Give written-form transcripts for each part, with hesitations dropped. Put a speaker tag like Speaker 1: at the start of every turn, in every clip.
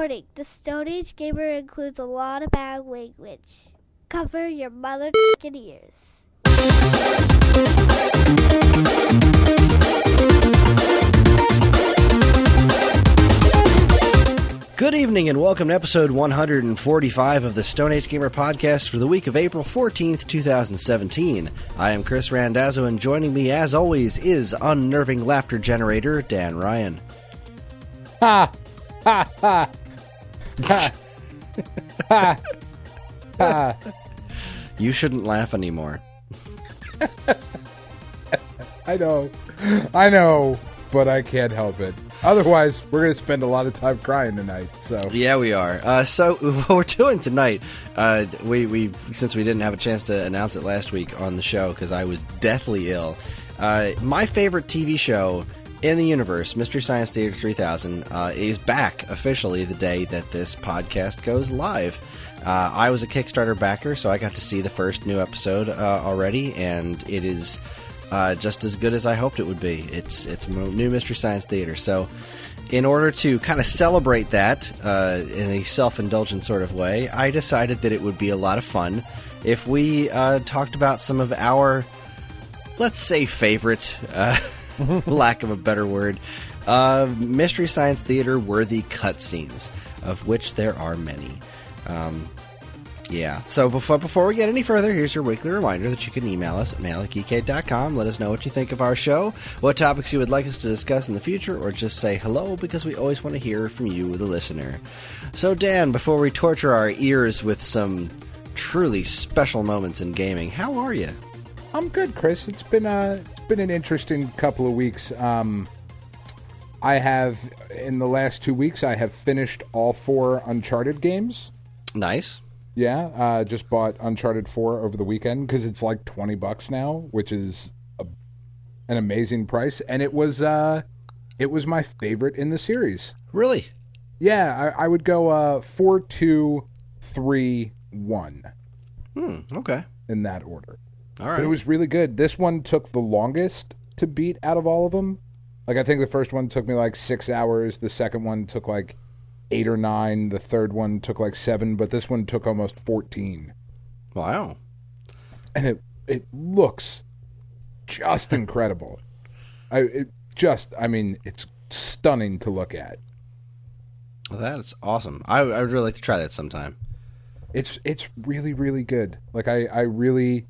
Speaker 1: Warning, the Stone Age Gamer includes a lot of bad language. Cover your mother ears.
Speaker 2: Good evening and welcome to episode 145 of the Stone Age Gamer podcast for the week of April 14th, 2017. I am Kris Randazzo, and joining me as always is unnerving laughter generator Dan Ryan.
Speaker 3: Ha! Ha! Ha! Ha! Ha! Ha!
Speaker 2: You shouldn't laugh anymore.
Speaker 3: I know, but I can't help it. Otherwise, we're going to spend a lot of time crying tonight. So
Speaker 2: yeah, we are. So what we're doing tonight, we since we didn't have a chance to announce it last week on the show because I was deathly ill. My favorite TV show in the universe, Mystery Science Theater 3000, is back officially the day that this podcast goes live. I was a Kickstarter backer, so I got to see the first new episode already, and it is just as good as I hoped it would be. It's new Mystery Science Theater. So in order to kind of celebrate that in a self-indulgent sort of way, I decided that it would be a lot of fun if we talked about some of our, let's say, favorite, lack of a better word, Mystery Science Theater worthy cutscenes, of which there are many. Yeah, so before we get any further, here's your weekly reminder that you can email us at mail@geekade.com. Let us know what you think of our show, what topics you would like us to discuss in the future, or just say hello, because we always want to hear from you, the listener. So, Dan, before we torture our ears with some truly special moments in gaming, how are you?
Speaker 3: I'm good, Kris. It's been an interesting couple of weeks. I have, in the last 2 weeks, I have finished all 4 Uncharted games.
Speaker 2: Nice.
Speaker 3: Yeah, just bought Uncharted 4 over the weekend because it's like $20 now, which is an amazing price, and it was my favorite in the series.
Speaker 2: Really?
Speaker 3: Yeah, I would go 4, 2, 3, 1.
Speaker 2: Okay.
Speaker 3: In that order.
Speaker 2: All right.
Speaker 3: But it was really good. This one took the longest to beat out of all of them. Like, I think the first one took me like 6 hours. The second one took like 8 or 9. The third one took like 7, but this one took almost 14.
Speaker 2: Wow.
Speaker 3: And it looks just incredible. It's stunning to look at.
Speaker 2: Well, that's awesome. I would really like to try that sometime.
Speaker 3: It's really, really good. Like, I really,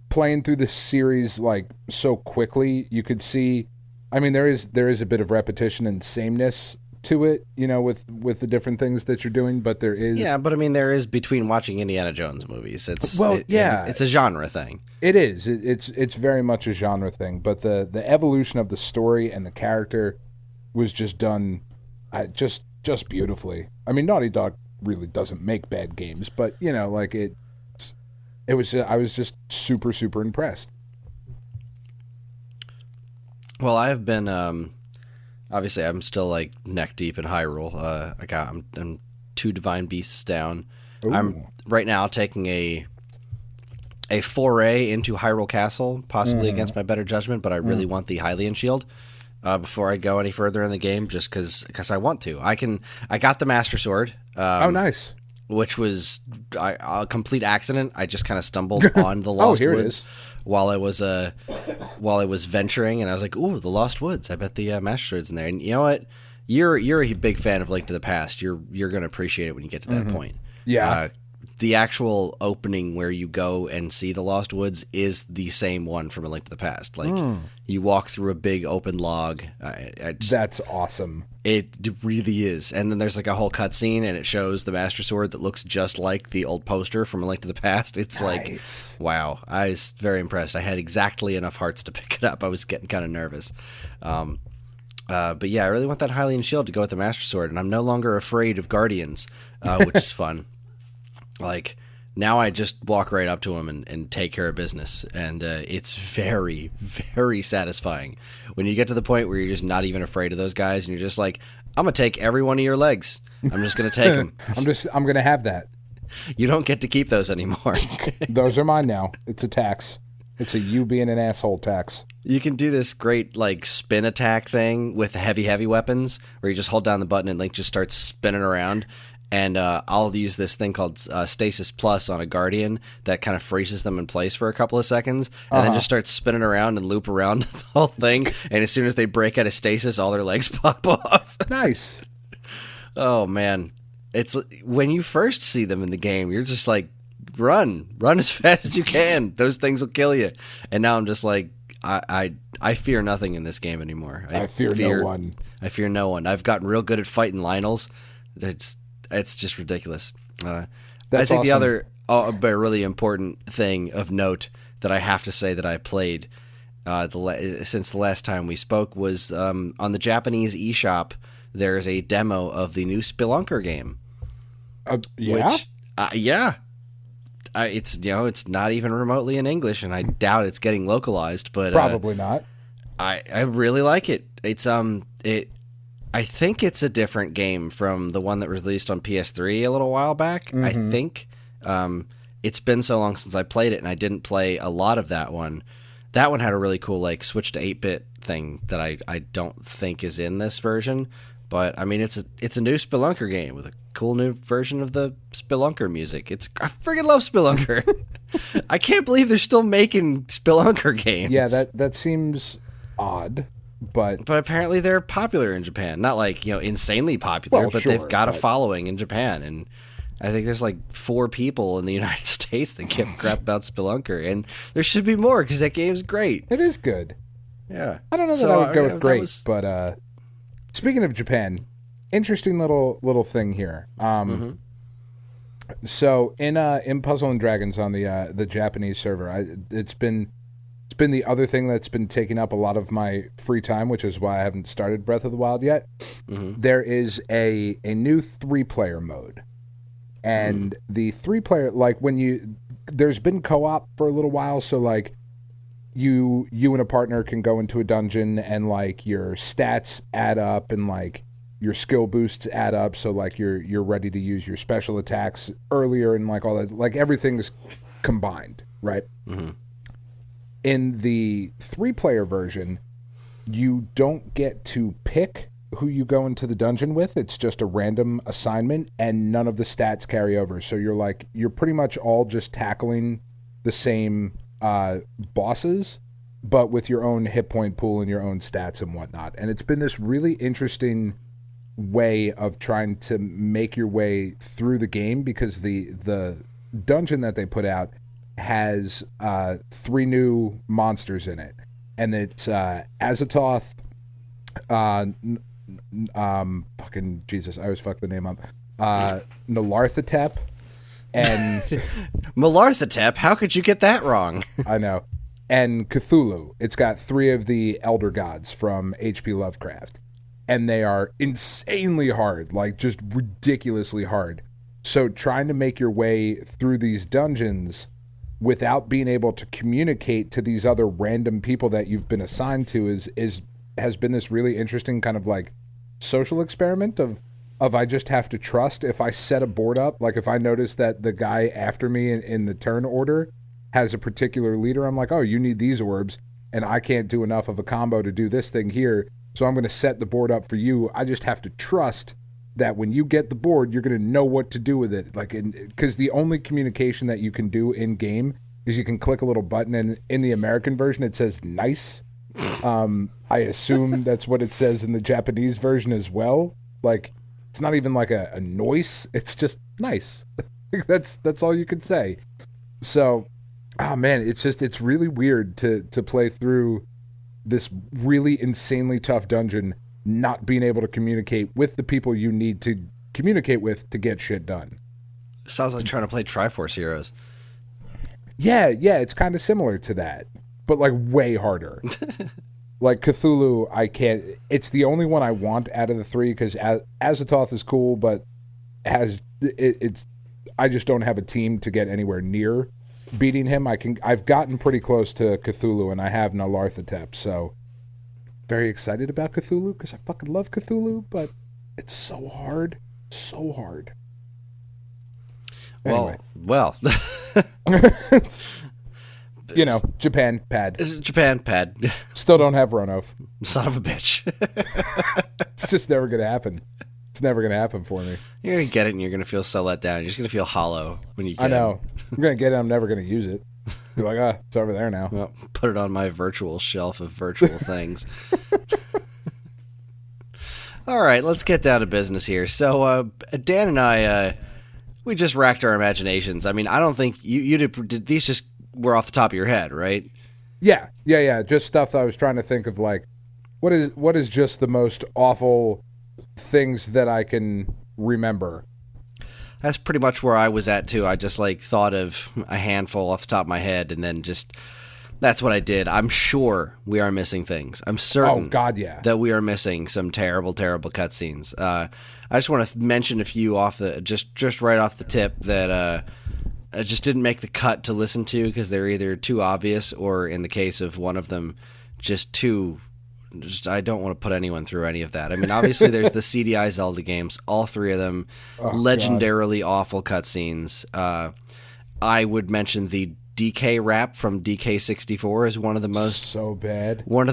Speaker 3: playing through this series like so quickly, you could see, I mean, there is a bit of repetition and sameness to it, you know, with the different things that you're doing, but there is...
Speaker 2: Yeah, but I mean, there is between watching Indiana Jones movies. It's a genre thing. It is.
Speaker 3: It's very much a genre thing, but the evolution of the story and the character was just done just beautifully. I mean, Naughty Dog really doesn't make bad games, but, you know, like I was just super, super impressed. Well,
Speaker 2: I've been... Obviously, I'm still like neck deep in Hyrule. I'm 2 divine beasts down. Ooh. I'm right now taking a foray into Hyrule Castle, possibly against my better judgment, but I really want the Hylian shield before I go any further in the game, just because I want to. I got the Master Sword.
Speaker 3: Nice.
Speaker 2: Which was a complete accident. I just kind of stumbled on the Lost
Speaker 3: Woods.
Speaker 2: It is. While I was venturing, and I was like, "Ooh, the Lost Woods! I bet the Master Sword's in there." And you know what? You're a big fan of Link to the Past. You're going to appreciate it when you get to that point.
Speaker 3: Yeah.
Speaker 2: The actual opening where you go and see the Lost Woods is the same one from A Link to the Past. Like you walk through a big open log.
Speaker 3: That's awesome.
Speaker 2: It really is. And then there's like a whole cutscene, and it shows the Master Sword that looks just like the old poster from A Link to the Past. It's
Speaker 3: nice.
Speaker 2: Like, wow. I was very impressed. I had exactly enough hearts to pick it up. I was getting kind of nervous. But yeah, I really want that Hylian shield to go with the Master Sword, and I'm no longer afraid of Guardians, which is fun. Like, now I just walk right up to him and take care of business, and it's very, very satisfying when you get to the point where you're just not even afraid of those guys, and you're just like, I'm gonna take every one of your legs. I'm just gonna take them.
Speaker 3: I'm gonna have that.
Speaker 2: You don't get to keep those anymore.
Speaker 3: Those are mine now. It's a tax. It's a you being an asshole tax.
Speaker 2: You can do this great like spin attack thing with heavy weapons, where you just hold down the button and Link just starts spinning around. And I'll use this thing called Stasis Plus on a Guardian that kind of freezes them in place for a couple of seconds, and then just starts spinning around and loop around the whole thing. And as soon as they break out of stasis, all their legs pop off.
Speaker 3: Nice.
Speaker 2: Oh man, it's when you first see them in the game, you're just like, run as fast as you can. Those things will kill you. And now I'm just like, I fear nothing in this game anymore.
Speaker 3: I fear no one.
Speaker 2: I fear no one. I've gotten real good at fighting Lionels. It's just ridiculous. I think
Speaker 3: awesome.
Speaker 2: the other but really important thing of note that I have to say that I played since the last time we spoke was on the Japanese eShop. There's a demo of the new Spelunker game.
Speaker 3: Yeah?
Speaker 2: Which, yeah. It's it's not even remotely in English, and I doubt it's getting localized. But
Speaker 3: probably not.
Speaker 2: I really like it. It's I think it's a different game from the one that was released on PS3 a little while back. Mm-hmm. I think it's been so long since I played it, and I didn't play a lot of that one. That one had a really cool like switch to 8-bit thing that I don't think is in this version. But I mean, it's a new Spelunker game with a cool new version of the Spelunker music. I freaking love Spelunker. I can't believe they're still making Spelunker games.
Speaker 3: Yeah, that seems odd. But
Speaker 2: apparently they're popular in Japan. Not like, insanely popular, but they've got a following in Japan. And I think there's like 4 people in the United States that give crap about Spelunker. And there should be more because that game's great.
Speaker 3: It is good.
Speaker 2: Yeah.
Speaker 3: I don't know that I would go with great, but speaking of Japan, interesting little thing here. So in Puzzle and Dragons on the Japanese server, it's been the other thing that's been taking up a lot of my free time, which is why I haven't started Breath of the Wild yet. Mm-hmm. There is a new 3-player mode. And the 3-player, like there's been co-op for a little while, so like you and a partner can go into a dungeon and like your stats add up and like your skill boosts add up, so like you're ready to use your special attacks earlier and like all that, like everything is combined, right? Mm-hmm. In the 3-player version, you don't get to pick who you go into the dungeon with. It's just a random assignment, and none of the stats carry over. So you're pretty much all just tackling the same bosses, but with your own hit point pool and your own stats and whatnot. And it's been this really interesting way of trying to make your way through the game, because the dungeon that they put out has 3 new monsters in it, and it's Azathoth, fucking Jesus, I always fuck the name up, Nalarthotep, and
Speaker 2: Malarthotep. How could you get that wrong?
Speaker 3: I know, and Cthulhu. It's got 3 of the elder gods from H.P. Lovecraft, and they are insanely hard, like just ridiculously hard. So trying to make your way through these dungeons without being able to communicate to these other random people that you've been assigned to has been this really interesting kind of like social experiment of I just have to trust. If I set a board up, like if I notice that the guy after me in the turn order has a particular leader, I'm like, oh, you need these orbs, and I can't do enough of a combo to do this thing here, so I'm going to set the board up for you. I just have to trust that when you get the board, you're going to know what to do with it. Like, because the only communication that you can do in game is you can click a little button, and in the American version it says nice. I assume that's what it says in the Japanese version as well. Like, it's not even like a noise. It's just nice. That's all you can say. So, oh man, it's really weird to play through this really insanely tough dungeon not being able to communicate with the people you need to communicate with to get shit done.
Speaker 2: Sounds like trying to play Triforce Heroes.
Speaker 3: Yeah, it's kind of similar to that, but like way harder. Like Cthulhu, I can't. It's the only one I want out of the 3, because Azathoth is cool, but it's I just don't have a team to get anywhere near beating him. I've gotten pretty close to Cthulhu, and I have Nalarthotep, so very excited about Cthulhu because I fucking love Cthulhu, but it's so hard. So hard. Anyway.
Speaker 2: Well.
Speaker 3: Japan pad.
Speaker 2: Japan pad.
Speaker 3: Still don't have Ronov.
Speaker 2: Son of a bitch.
Speaker 3: It's just never going to happen. It's never going to happen for me.
Speaker 2: You're going to get it and you're going to feel so let down. You're just going to feel hollow when you get it.
Speaker 3: I know. I'm going to get it. I'm never going to use it. Be like, it's over there now.
Speaker 2: Well, put it on my virtual shelf of virtual things. All right, let's get down to business here. So, Dan and I, we just racked our imaginations. I mean, I don't think you did these just were off the top of your head, right?
Speaker 3: Yeah. Just stuff I was trying to think of, like, what is just the most awful things that I can remember.
Speaker 2: That's pretty much where I was at, too. I just, thought of a handful off the top of my head, and then just, that's what I did. I'm sure we are missing things. I'm certain that we are missing some terrible, terrible cutscenes. I just want to mention a few just right off the tip that I just didn't make the cut to listen to because they're either too obvious or, in the case of one of them, I don't want to put anyone through any of that. I mean, obviously, there's the CDI Zelda games, all three of them, legendarily awful cutscenes. I would mention the DK rap from DK64 is one of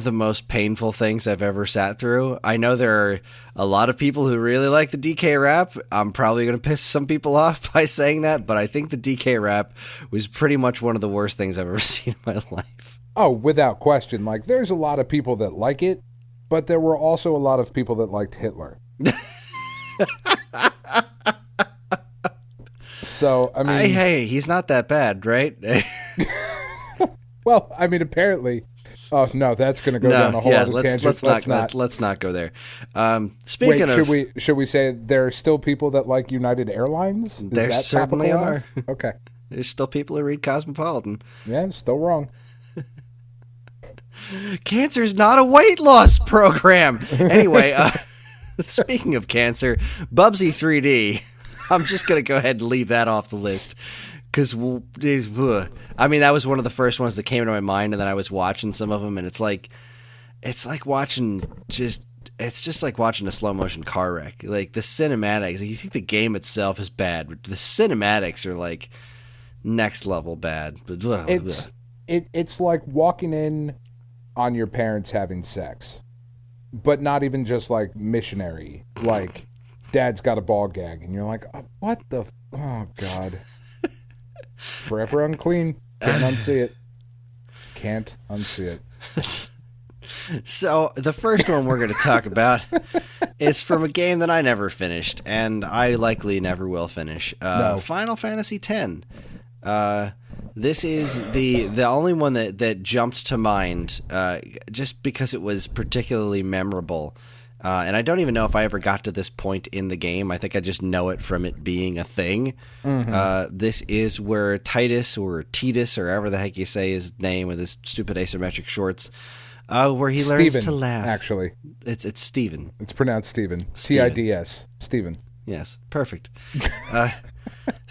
Speaker 2: the most painful things I've ever sat through. I know there are a lot of people who really like the DK rap. I'm probably going to piss some people off by saying that, but I think the DK rap was pretty much one of the worst things I've ever seen in my life.
Speaker 3: Oh, without question. Like, there's a lot of people that like it, but there were also a lot of people that liked Hitler. So, I mean...
Speaker 2: Hey, he's not that bad, right?
Speaker 3: Well, I mean, apparently... Oh, no, that's going to go down a whole other tangent.
Speaker 2: Let's not go there.
Speaker 3: Should we say there are still people that like United Airlines?
Speaker 2: There certainly are.
Speaker 3: Okay.
Speaker 2: There's still people who read Cosmopolitan.
Speaker 3: Yeah, still wrong.
Speaker 2: Cancer's not a weight loss program. Anyway, speaking of cancer, Bubsy 3D. I'm just going to go ahead and leave that off the list. Because, I mean, that was one of the first ones that came into my mind, and then I was watching some of them, and it's like watching it's just like watching a slow motion car wreck. Like, the cinematics, you think the game itself is bad, but the cinematics are like next level bad.
Speaker 3: It's like walking in on your parents having sex, but not even just like missionary. Like, dad's got a ball gag, and you're like, what the? Oh God! Forever unclean. Can't unsee it. Can't unsee it.
Speaker 2: So the first one we're going to talk about is from a game that I never finished, and I likely never will finish.
Speaker 3: No.
Speaker 2: Final Fantasy X. This is the only one that jumped to mind, just because it was particularly memorable. And I don't even know if I ever got to this point in the game. I think I just know it from it being a thing. Mm-hmm. This is where Titus, or Titus, or however the heck you say his name with his stupid asymmetric shorts, where he learns to laugh.
Speaker 3: Actually,
Speaker 2: it's Steven.
Speaker 3: It's pronounced Steven. Tids. Steven.
Speaker 2: Yes, perfect.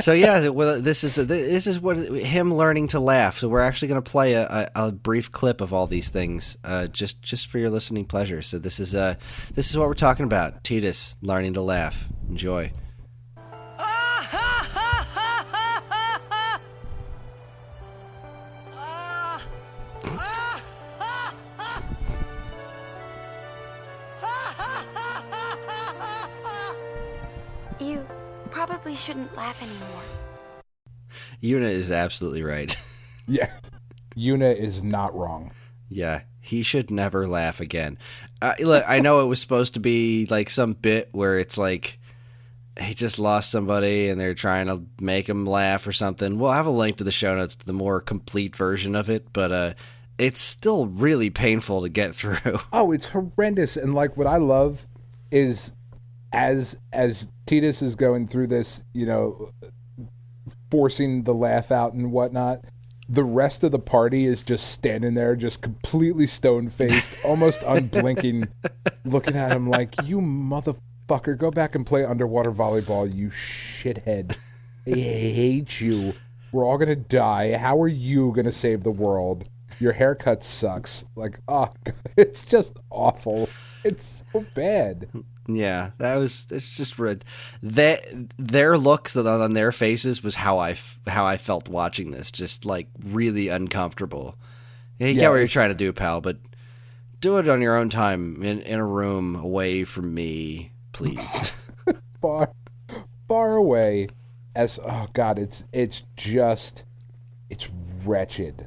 Speaker 2: So yeah, well, this is what him learning to laugh. So we're actually going to play a brief clip of all these things, just for your listening pleasure. So this is what we're talking about. Titus learning to laugh. Enjoy.
Speaker 4: You probably shouldn't laugh anymore.
Speaker 2: Yuna is absolutely right.
Speaker 3: Yeah. Yuna is not wrong.
Speaker 2: Yeah. He should never laugh again. Look, I know it was supposed to be like some bit where it's like he just lost somebody and they're trying to make him laugh or something. We'll have a link to the show notes to the more complete version of it, but it's still really painful to get through.
Speaker 3: Oh, it's horrendous. And like what I love is as Titus is going through this, forcing the laugh out and whatnot, the rest of the party is just standing there, just completely stone-faced, almost unblinking, looking at him like, you motherfucker, go back and play underwater volleyball, you shithead. I hate you. We're all going to die. How are you going to save the world? Your haircut sucks. Like, oh, God, it's just awful. It's so bad.
Speaker 2: Yeah, it's just red. Their looks on their faces was how I felt watching this, just like really uncomfortable. Yeah, you get what you're trying to do, pal, but do it on your own time in a room away from me, please.
Speaker 3: far away. Oh God, it's wretched. It's
Speaker 2: wretched.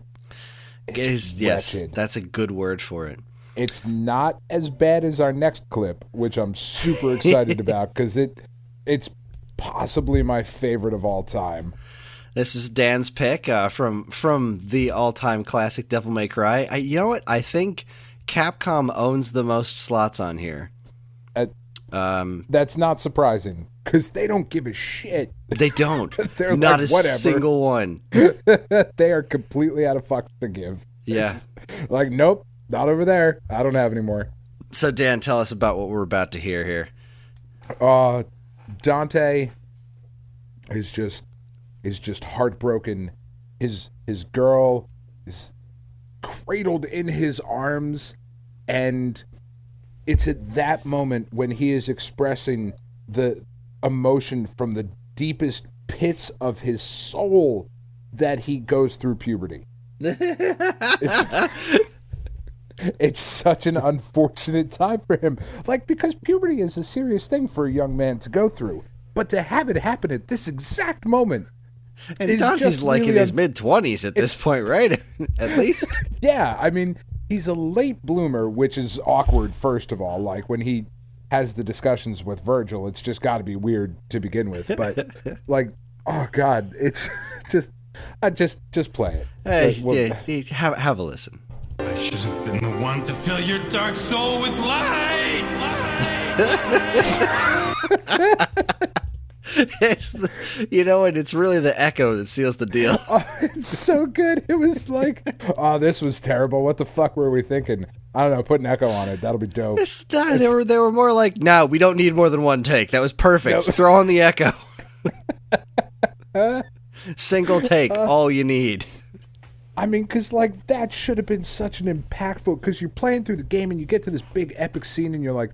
Speaker 2: Yes,
Speaker 3: wretched.
Speaker 2: that's a good word for it.
Speaker 3: It's not as bad as our next clip, which I'm super excited about because it's possibly my favorite of all time.
Speaker 2: This is Dan's pick from the all-time classic Devil May Cry. You know what? I think Capcom owns the most slots on here.
Speaker 3: That's not surprising because they don't give a shit.
Speaker 2: They don't.
Speaker 3: They're
Speaker 2: not
Speaker 3: like,
Speaker 2: a
Speaker 3: whatever.
Speaker 2: single one.
Speaker 3: They are completely out of fucks to give.
Speaker 2: Yeah.
Speaker 3: Like, nope, not over there. I don't have any more.
Speaker 2: So, Dan, tell us about what we're about to hear here.
Speaker 3: Dante is just heartbroken. His girl is cradled in his arms, and it's at that moment when he is expressing the emotion from the deepest pits of his soul that he goes through puberty. It's such an unfortunate time for him. Like, because puberty is a serious thing for a young man to go through. But to have it happen at this exact moment.
Speaker 2: And Dante's like really in his mid-20s at this point, right? At least.
Speaker 3: Yeah, I mean, he's a late bloomer, which is awkward, first of all. Like, when he has the discussions with Virgil, it's just got to be weird to begin with. But, like, oh, God, it's just play it.
Speaker 2: Hey, have a listen.
Speaker 5: I should have been the one to fill your dark soul with light.
Speaker 2: And it's really the echo that seals the deal.
Speaker 3: Oh, it's so good. It was like, oh, this was terrible. What the fuck were we thinking? I don't know. Put an echo on it. That'll be dope.
Speaker 2: They were more like, no, we don't need more than one take. That was perfect. Nope. Throw on the echo. Single take, all you need.
Speaker 3: I mean, because, like, that should have been such an impactful, because you're playing through the game and you get to this big epic scene and you're like,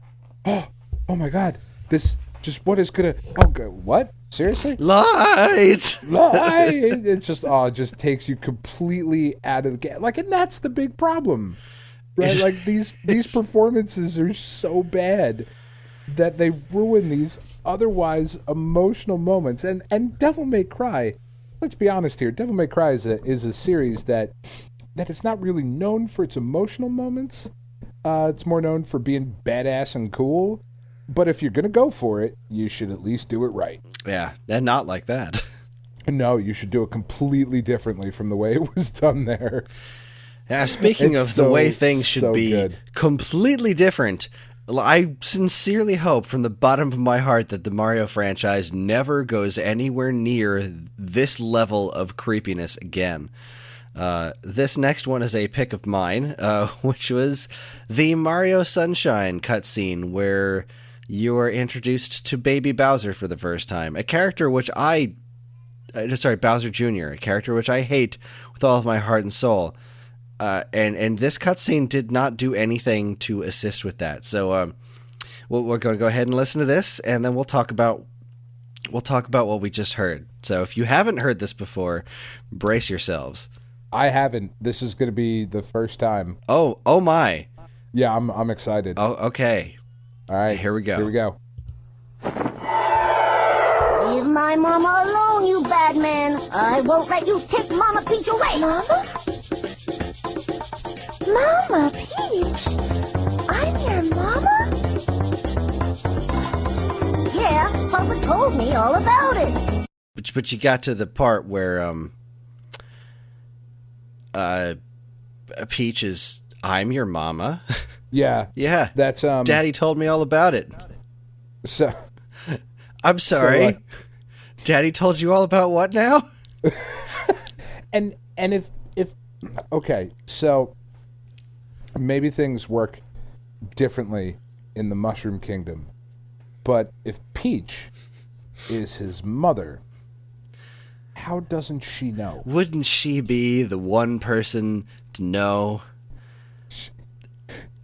Speaker 3: oh my God, this, just what is going to, what? Seriously?
Speaker 2: Light!
Speaker 3: It's just, it just takes you completely out of the game. Like, and that's the big problem, right? Like, these performances are so bad that they ruin these otherwise emotional moments. And Devil May Cry, let's be honest here. Devil May Cry is a series that is not really known for its emotional moments. It's more known for being badass and cool. But if you're going to go for it, you should at least do it right.
Speaker 2: Yeah, and not like that.
Speaker 3: No, you should do it completely differently from the way it was done there.
Speaker 2: Yeah, speaking of the way things should be
Speaker 3: good.
Speaker 2: Completely different, I sincerely hope from the bottom of my heart that the Mario franchise never goes anywhere near this level of creepiness again. This next one is a pick of mine, which was the Mario Sunshine cutscene where you are introduced to Baby Bowser for the first time. A character which Bowser Jr., a character which I hate with all of my heart and soul. And this cutscene did not do anything to assist with that. So we're going to go ahead and listen to this, and then we'll talk about what we just heard. So if you haven't heard this before, brace yourselves.
Speaker 3: I haven't. This is going to be the first time.
Speaker 2: Oh my.
Speaker 3: Yeah, I'm excited.
Speaker 2: Oh, okay.
Speaker 3: All right.
Speaker 2: Here we go.
Speaker 3: Leave
Speaker 6: my mama alone, you bad man. I won't let you take Mama Peach away. Mama? Mama Peach? I'm your mama? Yeah, Papa told me all about it.
Speaker 2: But you got to the part where Peach is, I'm your mama.
Speaker 3: Yeah.
Speaker 2: Yeah.
Speaker 3: That's
Speaker 2: Daddy told me all about it.
Speaker 3: So
Speaker 2: I'm sorry. Daddy told you all about what now?
Speaker 3: and if okay, so maybe things work differently in the Mushroom Kingdom. But if Peach is his mother, how doesn't she know?
Speaker 2: Wouldn't she be the one person to know?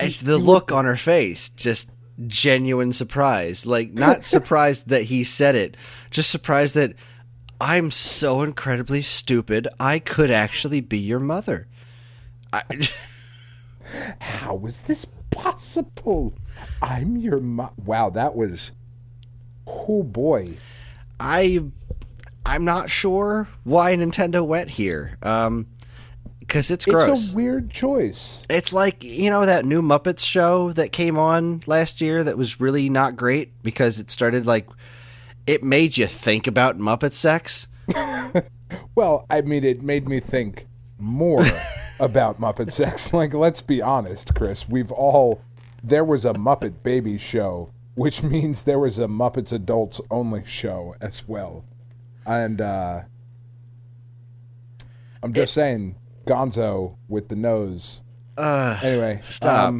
Speaker 2: It's the look on her face, just genuine surprise. Like, not surprised that he said it, just surprised that I'm so incredibly stupid, I could actually be your mother.
Speaker 3: How is this possible? I'm your mom. Wow, that was... Oh, boy.
Speaker 2: I'm not sure why Nintendo went here. Because it's gross.
Speaker 3: It's a weird choice.
Speaker 2: It's like, that new Muppets show that came on last year that was really not great because it started it made you think about Muppet sex.
Speaker 3: Well, I mean, it made me think more about Muppet sex. Like, let's be honest, Chris. There was a Muppet Baby show, which means there was a Muppets Adults Only show as well. And, I'm just saying, Gonzo with the nose. Anyway.
Speaker 2: Stop.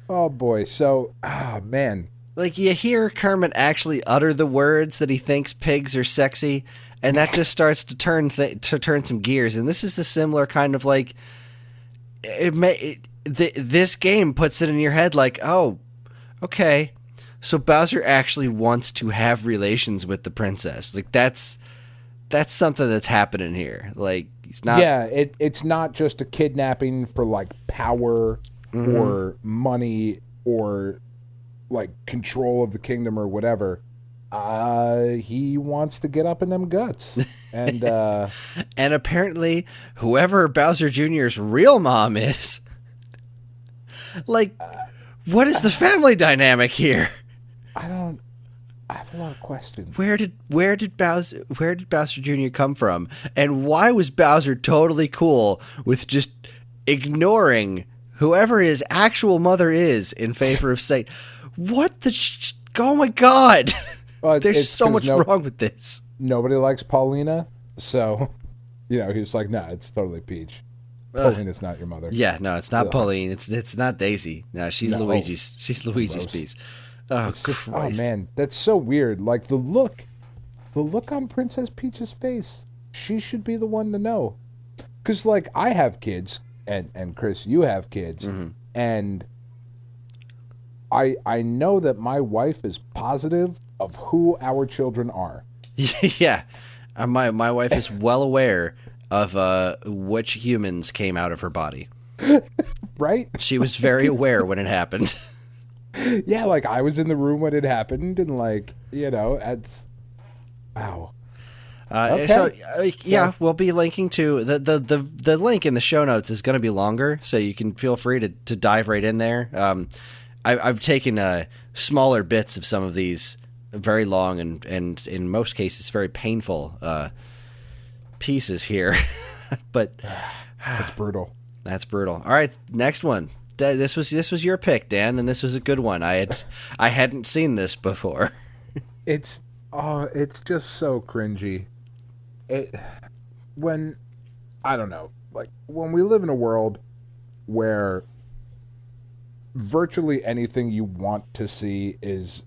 Speaker 3: Oh, boy. So, man.
Speaker 2: Like, you hear Kermit actually utter the words that he thinks pigs are sexy, and that just starts to turn some gears. And this is the similar kind of this game puts it in your head like, oh, okay, so Bowser actually wants to have relations with the princess. Like, that's something that's happening here. Like, he's not.
Speaker 3: Yeah, it's not just a kidnapping for power or money or control of the kingdom or whatever. He wants to get up in them guts. And
Speaker 2: and apparently whoever Bowser Jr.'s real mom is, what is the family dynamic here?
Speaker 3: I have a lot of questions.
Speaker 2: Where did Bowser Jr. come from? And why was Bowser totally cool with just ignoring whoever his actual mother is in favor of Satan? What the oh my god. There's so much wrong with this.
Speaker 3: Nobody likes Paulina, so he was like, nah, it's totally Peach. Paulina's not your mother.
Speaker 2: Yeah, no, it's not Pauline. It's not Daisy. No, she's Luigi's. She's Luigi's piece. Oh,
Speaker 3: it's just,
Speaker 2: Christ.
Speaker 3: Oh man, that's so weird. Like the look on Princess Peach's face. She should be the one to know. Because I have kids, and Chris, you have kids, and I know that my wife is positive of who our children are.
Speaker 2: Yeah, my wife is well aware of which humans came out of her body.
Speaker 3: Right?
Speaker 2: She was very aware when it happened.
Speaker 3: Yeah, I was in the room when it happened, and it's wow. Okay.
Speaker 2: So we'll be linking to the link in the show notes is going to be longer, so you can feel free to dive right in there. I've taken smaller bits of some of these very long and in most cases very painful pieces here, but
Speaker 3: that's brutal.
Speaker 2: That's brutal. All right, next one. This was your pick, Dan, and this was a good one. I hadn't seen this before.
Speaker 3: It's just so cringy. When we live in a world where virtually anything you want to see is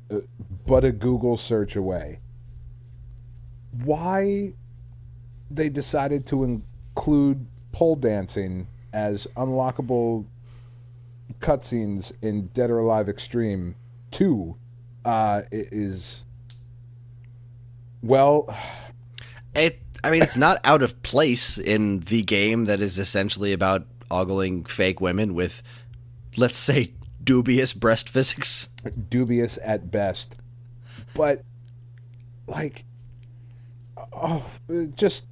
Speaker 3: but a Google search away. Why they decided to include pole dancing as unlockable cutscenes in Dead or Alive Extreme 2 is, well...
Speaker 2: it's not out of place in the game that is essentially about ogling fake women with, let's say, dubious breast physics.
Speaker 3: Dubious at best. But, just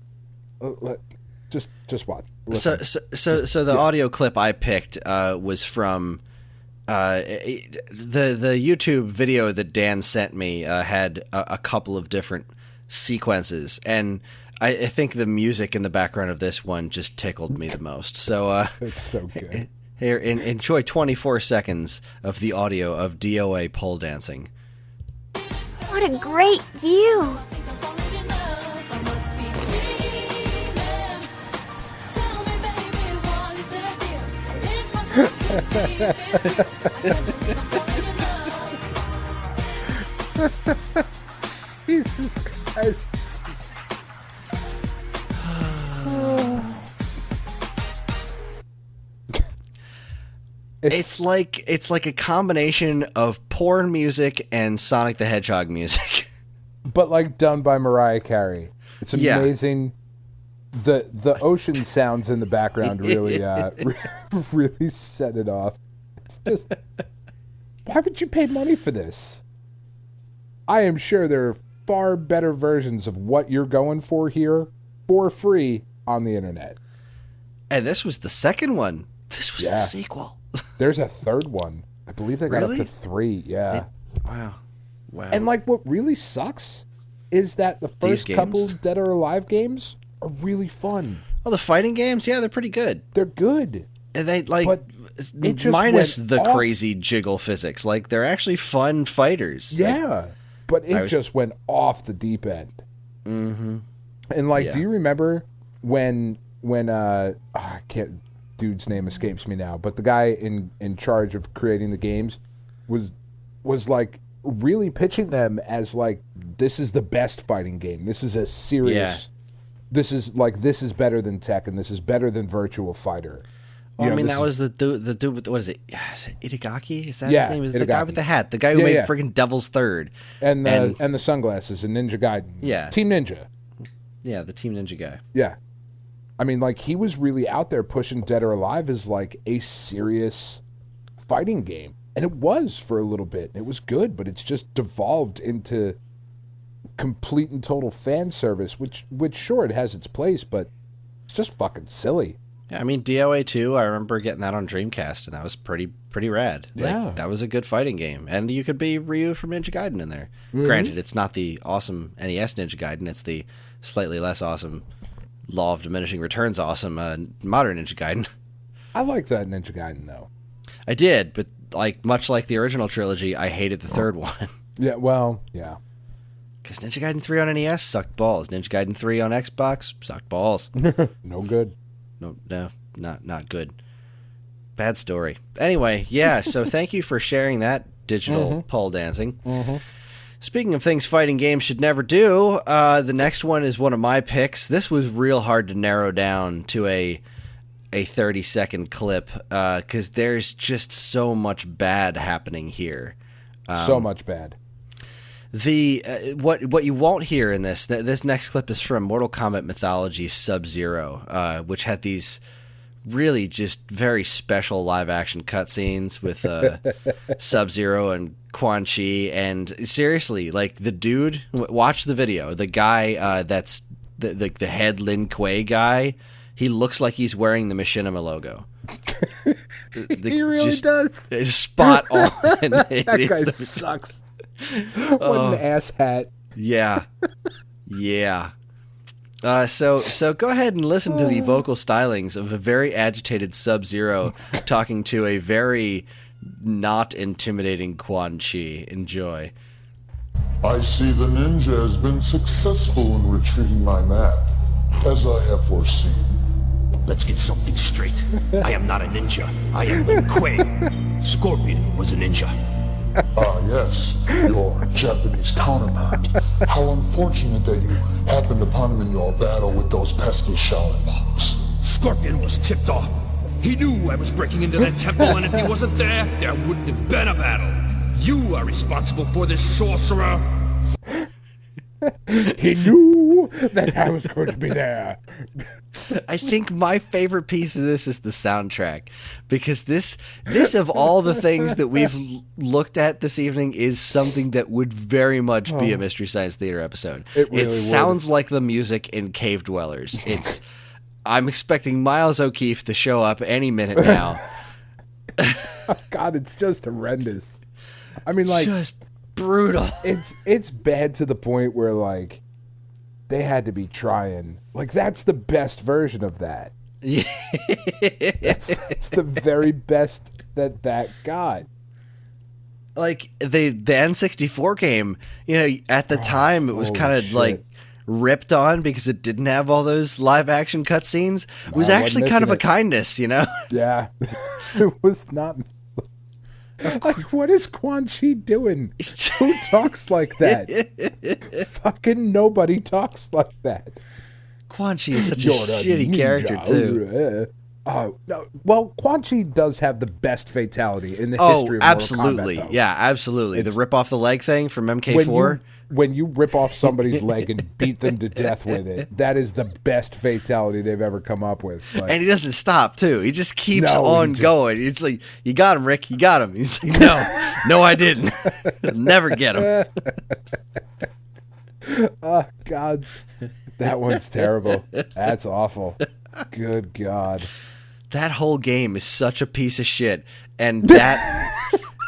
Speaker 3: watch.
Speaker 2: So the audio clip I picked was from the YouTube video that Dan sent me had a couple of different sequences, and I think the music in the background of this one just tickled me the most. So
Speaker 3: it's so good.
Speaker 2: Here, enjoy 24 seconds of the audio of DOA pole dancing.
Speaker 4: What a great view!
Speaker 3: Jesus Christ.
Speaker 2: It's like a combination of porn music and Sonic the Hedgehog music.
Speaker 3: But like done by Mariah Carey. It's amazing. The ocean sounds in the background really really set it off. It's just, why would you pay money for this? I am sure there are far better versions of what you're going for here for free on the internet.
Speaker 2: And this was the second one. This was the sequel.
Speaker 3: There's a third one. I believe they got up to 3. Yeah.
Speaker 2: Wow.
Speaker 3: And like what really sucks is that the first couple Dead or Alive games are really fun.
Speaker 2: Oh, the fighting games? Yeah, they're pretty good.
Speaker 3: They're good.
Speaker 2: And they like minus the crazy jiggle physics. Like they're actually fun fighters.
Speaker 3: Yeah. But it just went off the deep end.
Speaker 2: Mm-hmm.
Speaker 3: And like, do you remember when I can't, dude's name escapes me now, but the guy in charge of creating the games was like really pitching them as like, this is the best fighting game. This is a serious. This is better than Tekken. This is better than Virtual Fighter.
Speaker 2: Well, I mean, that was the dude with, what is it? Is it Itagaki? Is that his name? Is the guy with the hat? The guy who made freaking Devil's Third.
Speaker 3: And the sunglasses and Ninja Gaiden.
Speaker 2: Yeah.
Speaker 3: Team Ninja.
Speaker 2: Yeah, the Team Ninja guy.
Speaker 3: Yeah. I mean, like, he was really out there pushing Dead or Alive as, like, a serious fighting game. And it was for a little bit. It was good, but it's just devolved into complete and total fan service, which sure, it has its place, but it's just fucking silly.
Speaker 2: Yeah, I mean, DOA 2, I remember getting that on Dreamcast, and that was pretty rad.
Speaker 3: Yeah.
Speaker 2: Like, that was a good fighting game. And you could be Ryu from Ninja Gaiden in there. Mm-hmm. Granted, it's not the awesome NES Ninja Gaiden, it's the slightly less awesome Law of Diminishing Returns awesome modern Ninja Gaiden.
Speaker 3: I like that Ninja Gaiden, though.
Speaker 2: I did, but like much like the original trilogy, I hated the third one.
Speaker 3: Yeah, well, yeah.
Speaker 2: Because Ninja Gaiden 3 on NES sucked balls. Ninja Gaiden 3 on Xbox sucked balls.
Speaker 3: No good.
Speaker 2: No, not good. Bad story. Anyway, yeah, so thank you for sharing that digital pole dancing. Mm-hmm. Speaking of things fighting games should never do, the next one is one of my picks. This was real hard to narrow down to a 30-second clip because there's just so much bad happening here.
Speaker 3: So much bad.
Speaker 2: What you won't hear in this next clip is from Mortal Kombat Mythology Sub-Zero, which had these really just very special live-action cutscenes with Sub-Zero and Quan Chi, and seriously, like the dude, watch the video. The guy that's the head Lin Kuei guy, he looks like he's wearing the Machinima logo.
Speaker 3: He really does.
Speaker 2: It's spot on.
Speaker 3: That guy sucks. What an ass hat.
Speaker 2: Yeah. Yeah. So go ahead and listen to the vocal stylings of a very agitated Sub-Zero talking to a very not intimidating Quan Chi. Enjoy.
Speaker 7: I see the ninja has been successful in retrieving my map, as I have foreseen.
Speaker 8: Let's get something straight. I am not a ninja. I am Lin Kuei. Scorpion was a ninja.
Speaker 7: Ah, yes, your Japanese counterpart. How unfortunate that you happened upon him in your battle with those pesky Shaolin monks.
Speaker 8: Scorpion was tipped off. He knew I was breaking into that temple, and if he wasn't there, there wouldn't have been a battle. You are responsible for this, sorcerer.
Speaker 3: He knew that I was going to be there.
Speaker 2: I think my favorite piece of this is the soundtrack, because this of all the things that we've looked at this evening is something that would very much be a Mystery Science Theater episode.
Speaker 3: It
Speaker 2: sounds like the music in Cave Dwellers. I'm expecting Miles O'Keefe to show up any minute now.
Speaker 3: God, it's just horrendous. I mean, like,
Speaker 2: just brutal.
Speaker 3: It's bad to the point where, like, they had to be trying. Like, that's the best version of that.
Speaker 2: Yeah.
Speaker 3: It's the very best that got.
Speaker 2: Like, the N64 game, you know, at the time it was kind of like ripped on because it didn't have all those live action cutscenes. It was actually kind of a kindness, you know?
Speaker 3: Yeah. It was not. Like, what is Quan Chi doing? Who talks like that? Fucking nobody talks like that.
Speaker 2: Quan Chi is such a shitty character, too.
Speaker 3: Oh no! Well, Quan Chi does have the best fatality in the history of
Speaker 2: absolutely.
Speaker 3: Mortal Kombat, though.
Speaker 2: Yeah, absolutely. The rip off the leg thing from MK4.
Speaker 3: When you rip off somebody's leg and beat them to death with it, that is the best fatality they've ever come up with. But,
Speaker 2: and he doesn't stop too. He just keeps going. It's like, you got him, Rick. You got him. He's like, no, I didn't. Never get him.
Speaker 3: Oh God, that one's terrible. That's awful. Good God.
Speaker 2: That whole game is such a piece of shit, and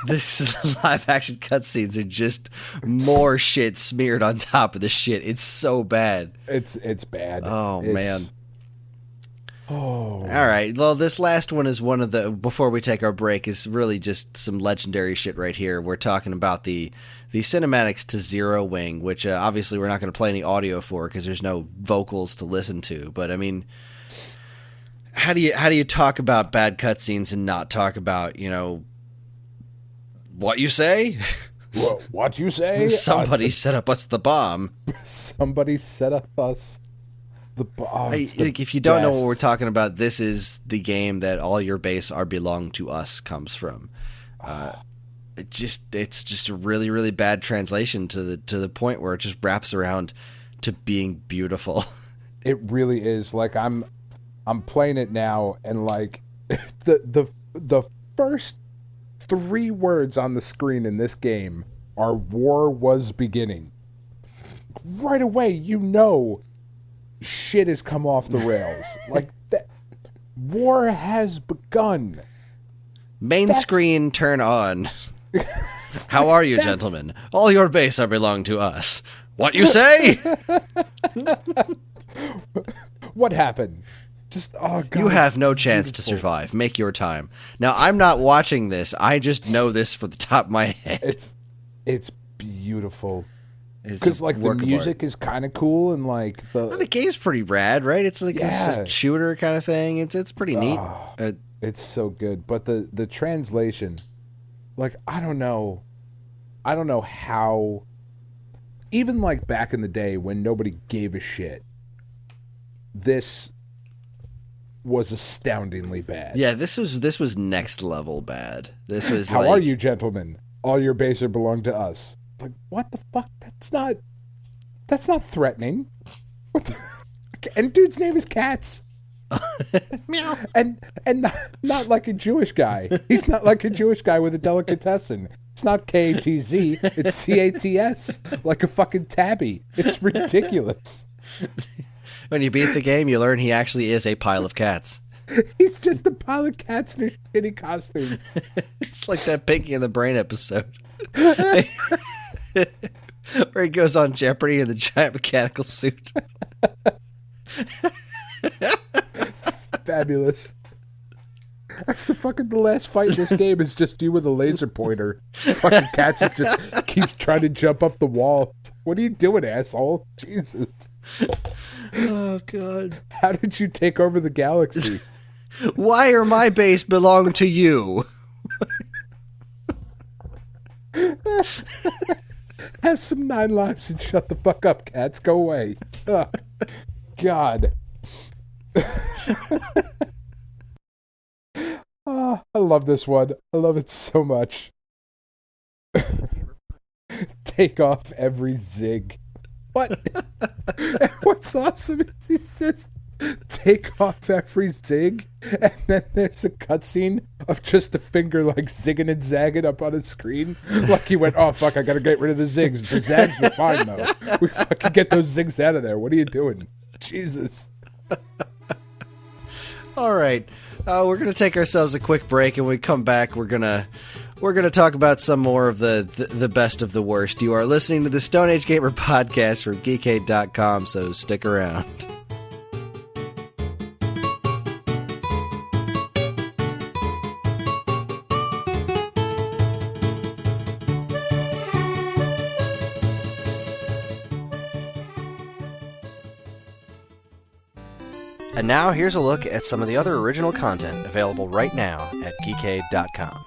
Speaker 2: this live action cutscenes are just more shit smeared on top of the shit. It's so bad.
Speaker 3: It's bad.
Speaker 2: Oh man.
Speaker 3: Oh.
Speaker 2: All right. Well, this last one is one of the, before we take our break, is really just some legendary shit right here. We're talking about the cinematics to Zero Wing, which obviously we're not going to play any audio for because there's no vocals to listen to. But I mean, how do you talk about bad cutscenes and not talk about, what you say?
Speaker 3: What you say?
Speaker 2: Somebody set up us the bomb.
Speaker 3: Somebody set up us the bomb.
Speaker 2: If you don't know what we're talking about, this is the game that all your base are belong to us comes from. It's just a really, really bad translation to the point where it just wraps around to being beautiful.
Speaker 3: It really is. Like I'm playing it now, and like the first 3 words on the screen in this game are "war was beginning." Right away, shit has come off the rails. Like that, war has begun.
Speaker 2: Main screen turn on. How are you, gentlemen? All your base are belong to us. What you say?
Speaker 3: What happened? Just, oh God,
Speaker 2: you have no chance to survive. Make your time. Now, I'm not watching this. I just know this from the top of my head.
Speaker 3: It's beautiful. Because like the music is kind of cool, and like
Speaker 2: the game's pretty rad, right? It's like it's a shooter kind of thing. It's pretty neat.
Speaker 3: It's so good, but the translation, like I don't know how. Even like back in the day when nobody gave a shit, this was astoundingly bad.
Speaker 2: Yeah, this was next level bad. This was
Speaker 3: How are you, gentlemen? All your base are belong to us. Like, what the fuck? That's not threatening. What the, and dude's name is Katz.
Speaker 2: Meow.
Speaker 3: And not like a Jewish guy. He's not like a Jewish guy with a delicatessen. It's not KATZ. It's CATS. Like a fucking tabby. It's ridiculous.
Speaker 2: When you beat the game, you learn he actually is a pile of cats.
Speaker 3: He's just a pile of cats in a shitty costume.
Speaker 2: It's like that Pinky and the Brain episode. Where he goes on Jeopardy in the giant mechanical suit.
Speaker 3: Fabulous. That's the last fight in this game is just you with a laser pointer. Fucking Cats just keeps trying to jump up the wall. What are you doing, asshole? Jesus.
Speaker 2: Oh, God.
Speaker 3: How did you take over the galaxy?
Speaker 2: Why are my base belong to you?
Speaker 3: Have some 9 lives and shut the fuck up, Cats. Go away. Ugh. God. Oh, I love this one. I love it so much. Take off every zig. What? What's awesome is he says, take off every zig, and then there's a cutscene of just a finger like zigging and zagging up on a screen. Like he went, oh fuck, I gotta get rid of the zigs. The zags are fine though. We fucking get those zigs out of there. What are you doing? Jesus.
Speaker 2: All right. We're going to take ourselves a quick break, and when we come back, we're going to talk about some more of the best of the worst. You are listening to the Stone Age Gamer podcast from Geekade.com, so stick around. And now, here's a look at some of the other original content available right now at Geekade.com.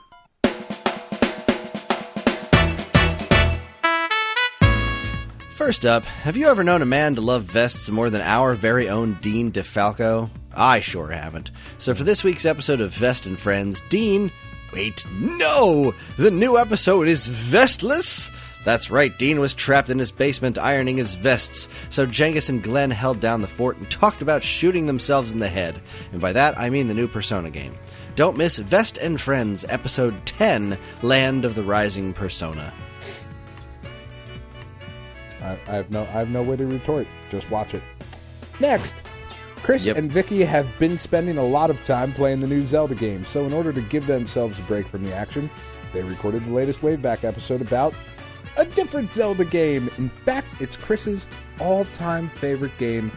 Speaker 2: First up, have you ever known a man to love vests more than our very own Dean DeFalco? I sure haven't. So for this week's episode of Vest and Friends, Dean... Wait, no! The new episode is vestless! That's right, Dean was trapped in his basement ironing his vests, so Jengus and Glenn held down the fort and talked about shooting themselves in the head. And by that, I mean the new Persona game. Don't miss Vest and Friends, Episode 10, Land of the Rising Persona.
Speaker 3: I have no way to retort. Just watch it. Next, Kris
Speaker 2: Yep.
Speaker 3: and Vicky have been spending a lot of time playing the new Zelda game, so in order to give themselves a break from the action, they recorded the latest Waveback episode about a different Zelda game. In fact, it's Chris's all-time favorite game,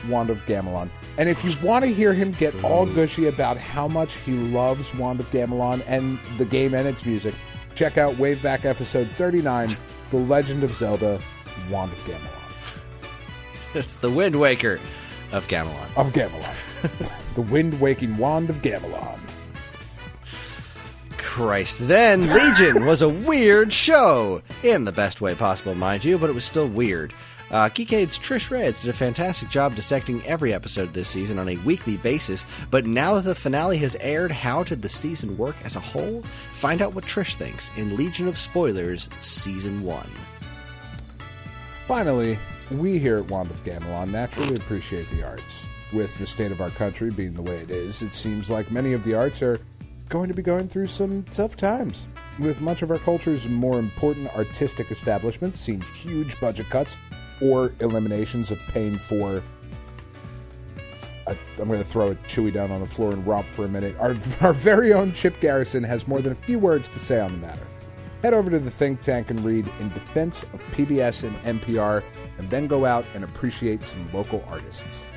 Speaker 3: Wand of Gamelon. And if you want to hear him get all gushy about how much he loves Wand of Gamelon and the game and its music, check out Waveback episode 39, The Legend of Zelda, Wand of Gamelon.
Speaker 2: It's the Wind Waker of Gamelon.
Speaker 3: Of Gamelon. The wind-waking Wand of Gamelon.
Speaker 2: Christ. Then Legion was a weird show. In the best way possible, mind you, but it was still weird. Geekade's Trish Reds did a fantastic job dissecting every episode this season on a weekly basis, but now that the finale has aired, how did the season work as a whole? Find out what Trish thinks in Legion of Spoilers Season 1.
Speaker 3: Finally, we here at Wand of Gamelon naturally appreciate the arts. With the state of our country being the way it is, it seems like many of the arts are going to be going through some tough times. With much of our culture's more important artistic establishments seeing huge budget cuts or eliminations of paying for... I'm going to throw a Chewy down on the floor and romp for a minute. Our very own Chip Garrison has more than a few words to say on the matter. Head over to the think tank and read In Defense of PBS and NPR, and then go out and appreciate some local artists.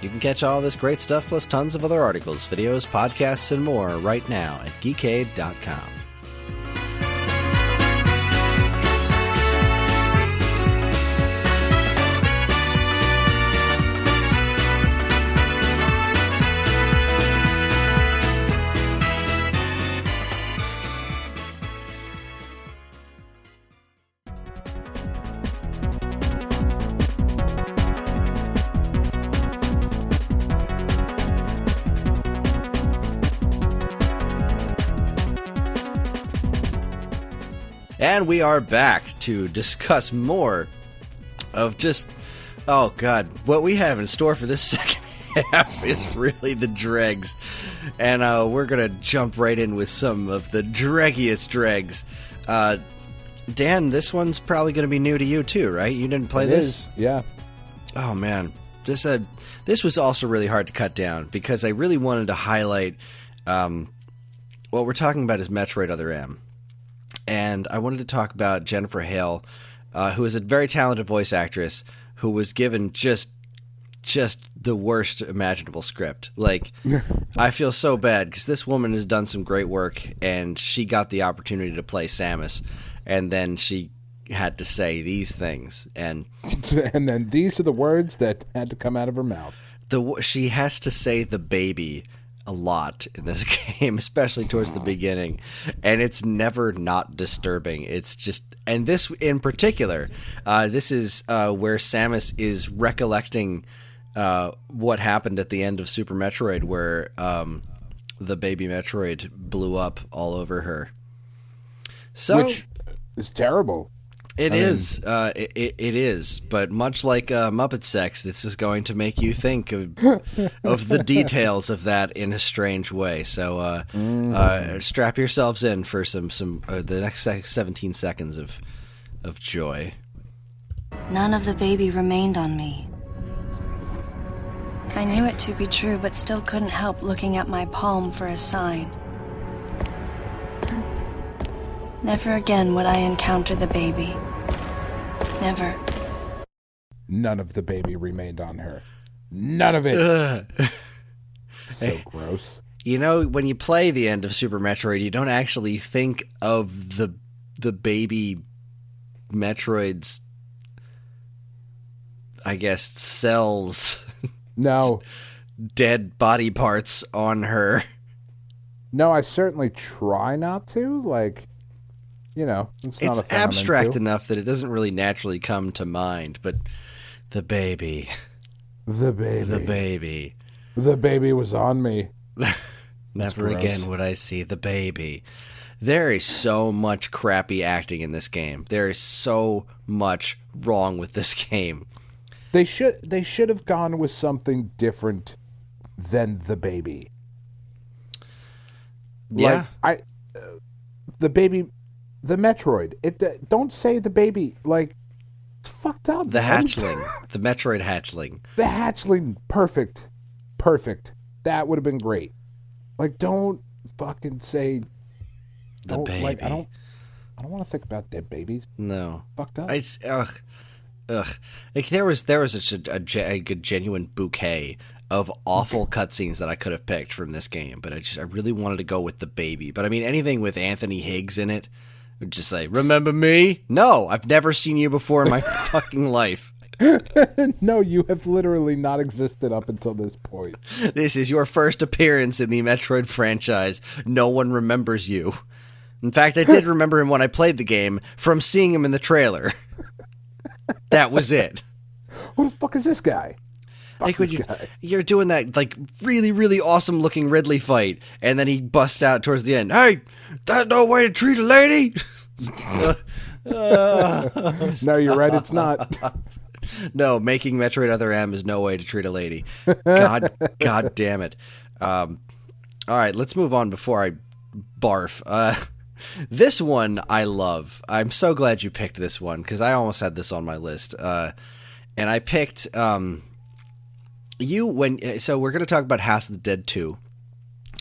Speaker 2: You can catch all this great stuff plus tons of other articles, videos, podcasts, and more right now at geekade.com. And we are back to discuss more of just, oh god, what we have in store for this second half is really the dregs. And we're going to jump right in with some of the dreggiest dregs. Dan, this one's probably going to be new to you too, right? You didn't play this?
Speaker 3: Yeah.
Speaker 2: Oh man, this was also really hard to cut down because I really wanted to highlight what we're talking about is Metroid Other M. And I wanted to talk about Jennifer Hale, who is a very talented voice actress who was given just the worst imaginable script. Like, I feel so bad because this woman has done some great work, and she got the opportunity to play Samus, and then she had to say these things. And
Speaker 3: then these are the words that had to come out of her mouth.
Speaker 2: She has to say the baby a lot in this game, especially towards the beginning, and it's never not disturbing. It's just, and this in particular, this is where Samus is recollecting what happened at the end of Super Metroid, where the baby Metroid blew up all over her. So,
Speaker 3: which is terrible.
Speaker 2: It is. It is. But much like Muppet Sex, this is going to make you think of the details of that in a strange way. So strap yourselves in for some the next 17 seconds of joy.
Speaker 4: None of the baby remained on me. I knew it to be true, but still couldn't help looking at my palm for a sign. Never again would I encounter the baby. Never.
Speaker 3: None of the baby remained on her. None of it. So gross.
Speaker 2: You know, when you play the end of Super Metroid, you don't actually think of the baby Metroid's, I guess, cells.
Speaker 3: No.
Speaker 2: Dead body parts on her.
Speaker 3: No, I certainly try not to. Like, you know, it's not a thing
Speaker 2: abstract
Speaker 3: I'm into.
Speaker 2: enough that it doesn't really naturally come to mind, but the baby.
Speaker 3: The baby.
Speaker 2: The baby.
Speaker 3: The baby was on me.
Speaker 2: Never
Speaker 3: gross.
Speaker 2: again would I see the baby. There is so much crappy acting in this game. There is so much wrong with this game.
Speaker 3: They should have gone with something different than the baby.
Speaker 2: Yeah.
Speaker 3: Like, the baby, the Metroid. Don't say the baby. Like, it's fucked up.
Speaker 2: The
Speaker 3: man.
Speaker 2: hatchling. The Metroid hatchling.
Speaker 3: The hatchling. Perfect. That would have been great. Like, don't fucking say
Speaker 2: The baby.
Speaker 3: Like, I don't want to think about dead babies.
Speaker 2: No.
Speaker 3: Fucked up.
Speaker 2: Ugh. Like there was such a good genuine bouquet of awful cutscenes that I could have picked from this game, but I really wanted to go with the baby. But I mean, anything with Anthony Higgs in it, would just say, "Remember me? No, I've never seen you before in my fucking life.
Speaker 3: No, you have literally not existed up until this point.
Speaker 2: This is your first appearance in the Metroid franchise. No one remembers you. In fact, I did remember him when I played the game from seeing him in the trailer." That was it.
Speaker 3: Who the fuck is this guy?
Speaker 2: Like when you're doing that like really, really awesome looking Ridley fight, and then he busts out towards the end. Hey, that's no way to treat a lady.
Speaker 3: No, you're right. It's not.
Speaker 2: No, making Metroid Other M is no way to treat a lady. God damn it. All right, let's move on before I barf. This one I love. I'm so glad you picked this one because I almost had this on my list. And I picked so we're going to talk about House of the Dead 2.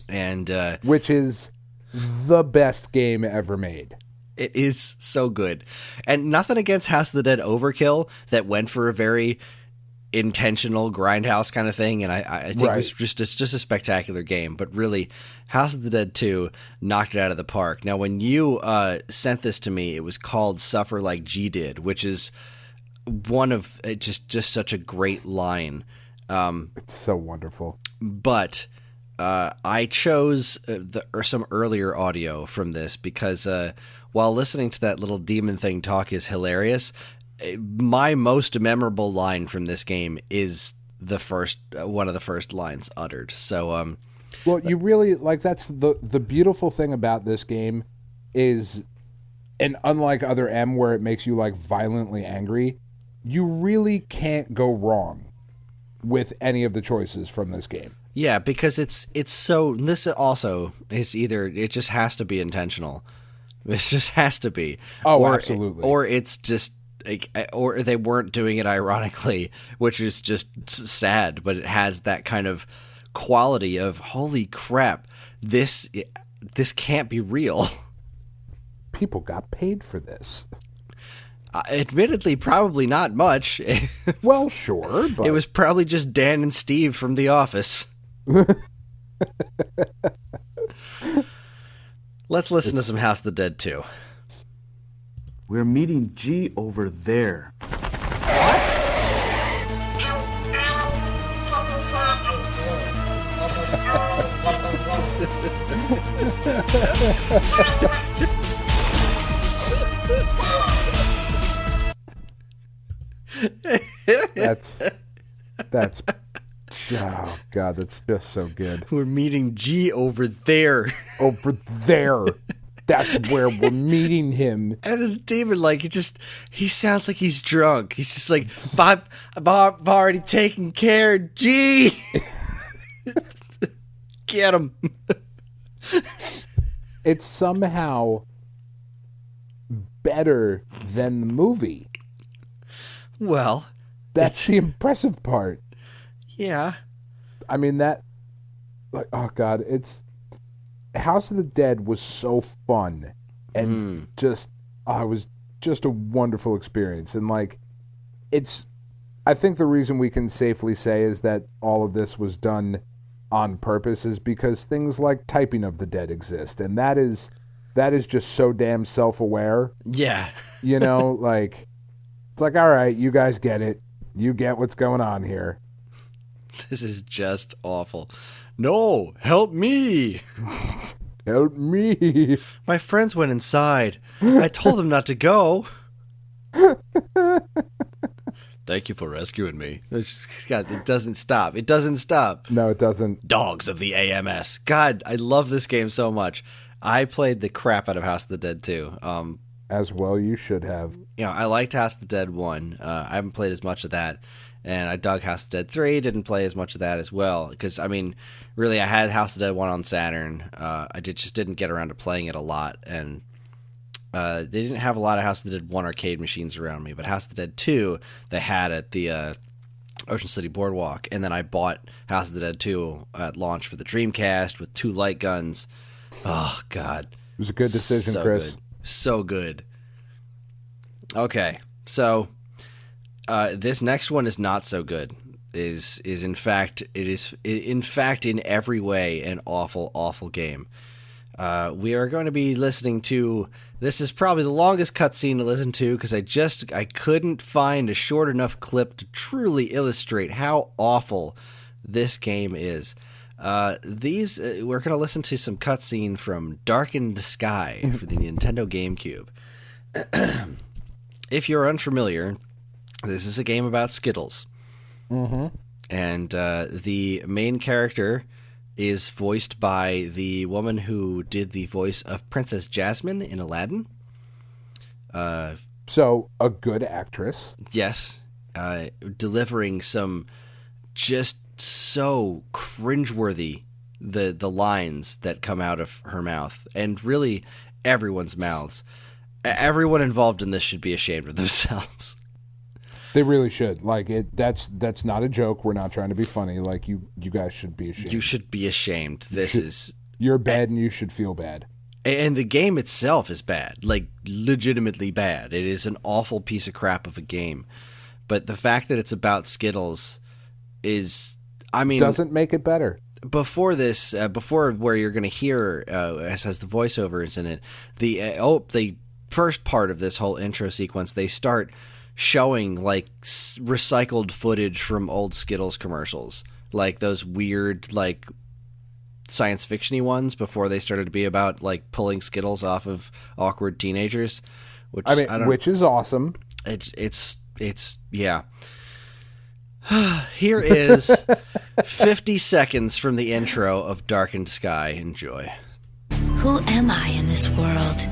Speaker 2: And
Speaker 3: which is the best game ever made.
Speaker 2: It is so good. And nothing against House of the Dead Overkill that went for a very intentional grindhouse kind of thing, and I think
Speaker 3: right.
Speaker 2: it's just a spectacular game. But really, House of the Dead 2 knocked it out of the park. Now, when you sent this to me, it was called "Suffer Like G Did," which is one of just such a great line.
Speaker 3: It's so wonderful.
Speaker 2: But I chose some earlier audio from this because while listening to that little demon thing talk is hilarious, my most memorable line from this game is the first one of the first lines uttered. So,
Speaker 3: well, you really like that's the beautiful thing about this game is, and unlike Other M where it makes you like violently angry, you really can't go wrong with any of the choices from this game.
Speaker 2: Yeah, because it's so. This also is either it just has to be intentional. It just has to be.
Speaker 3: Oh, absolutely.
Speaker 2: Or it's just. Or they weren't doing it ironically, which is just sad, but it has that kind of quality of holy crap, this can't be real.
Speaker 3: People got paid for this.
Speaker 2: Admittedly, probably not much.
Speaker 3: Well, sure, but
Speaker 2: it was probably just Dan and Steve from The Office. Let's listen to some House of the Dead 2.
Speaker 9: We're meeting G over there.
Speaker 3: That's oh god, that's just so good.
Speaker 2: We're meeting G over there.
Speaker 3: Over there. That's where we're meeting him.
Speaker 2: And then David, like, he sounds like he's drunk. He's just like, I've already taken care of G. Get him.
Speaker 3: It's somehow better than the movie.
Speaker 2: Well,
Speaker 3: that's the impressive part.
Speaker 2: Yeah.
Speaker 3: I mean, that, like, oh god, it's House of the Dead was so fun and it was just a wonderful experience. And like, I think the reason we can safely say is that all of this was done on purpose is because things like Typing of the Dead exist. And that is just so damn self-aware.
Speaker 2: Yeah.
Speaker 3: You know, like, it's like, all right, you guys get it. You get what's going on here.
Speaker 2: This is just awful. No, help me.
Speaker 3: Help me.
Speaker 2: My friends went inside. I told them not to go. Thank you for rescuing me. God, it doesn't stop. It doesn't stop.
Speaker 3: No, it doesn't.
Speaker 2: Dogs of the AMS. God, I love this game so much. I played the crap out of House of the Dead 2.
Speaker 3: As well you should have.
Speaker 2: I liked House of the Dead 1. I haven't played as much of that. And I dug House of the Dead 3. Didn't play as much of that as well. Because, I mean, really, I had House of the Dead 1 on Saturn. I just didn't get around to playing it a lot. And they didn't have a lot of House of the Dead 1 arcade machines around me, but House of the Dead 2 they had at the Ocean City Boardwalk, and then I bought House of the Dead 2 at launch for the Dreamcast with 2 light guns. Oh, God.
Speaker 3: It was a good decision,
Speaker 2: so
Speaker 3: Chris.
Speaker 2: Good. So good. Okay, so this next one is not so good. Is in fact in every way an awful game. We are going to be listening to. This is probably the longest cutscene to listen to because I couldn't find a short enough clip to truly illustrate how awful this game is. We're going to listen to some cutscene from Darkened Sky for the Nintendo GameCube. If you're unfamiliar, this is a game about Skittles.
Speaker 3: Mm-hmm.
Speaker 2: And the main character is voiced by the woman who did the voice of Princess Jasmine in Aladdin.
Speaker 3: So, a good actress.
Speaker 2: Yes. Delivering some just so cringeworthy the lines that come out of her mouth. And really, everyone's mouths. Everyone involved in this should be ashamed of themselves.
Speaker 3: They really should. Like that's not a joke. We're not trying to be funny. Like you guys should be ashamed.
Speaker 2: You should be ashamed.
Speaker 3: You're bad and you should feel bad.
Speaker 2: And the game itself is bad. Like legitimately bad. It is an awful piece of crap of a game. But the fact that it's about Skittles is, I mean,
Speaker 3: doesn't make it better.
Speaker 2: Before this, before where you're going to hear as the voiceovers in it, the first part of this whole intro sequence, they start showing like recycled footage from old Skittles commercials, like those weird like science fiction-y ones before they started to be about like pulling Skittles off of awkward teenagers, which
Speaker 3: which is awesome.
Speaker 2: It's yeah. Here is 50 seconds from the intro of Darkened Sky. Enjoy.
Speaker 10: Who am I in this world?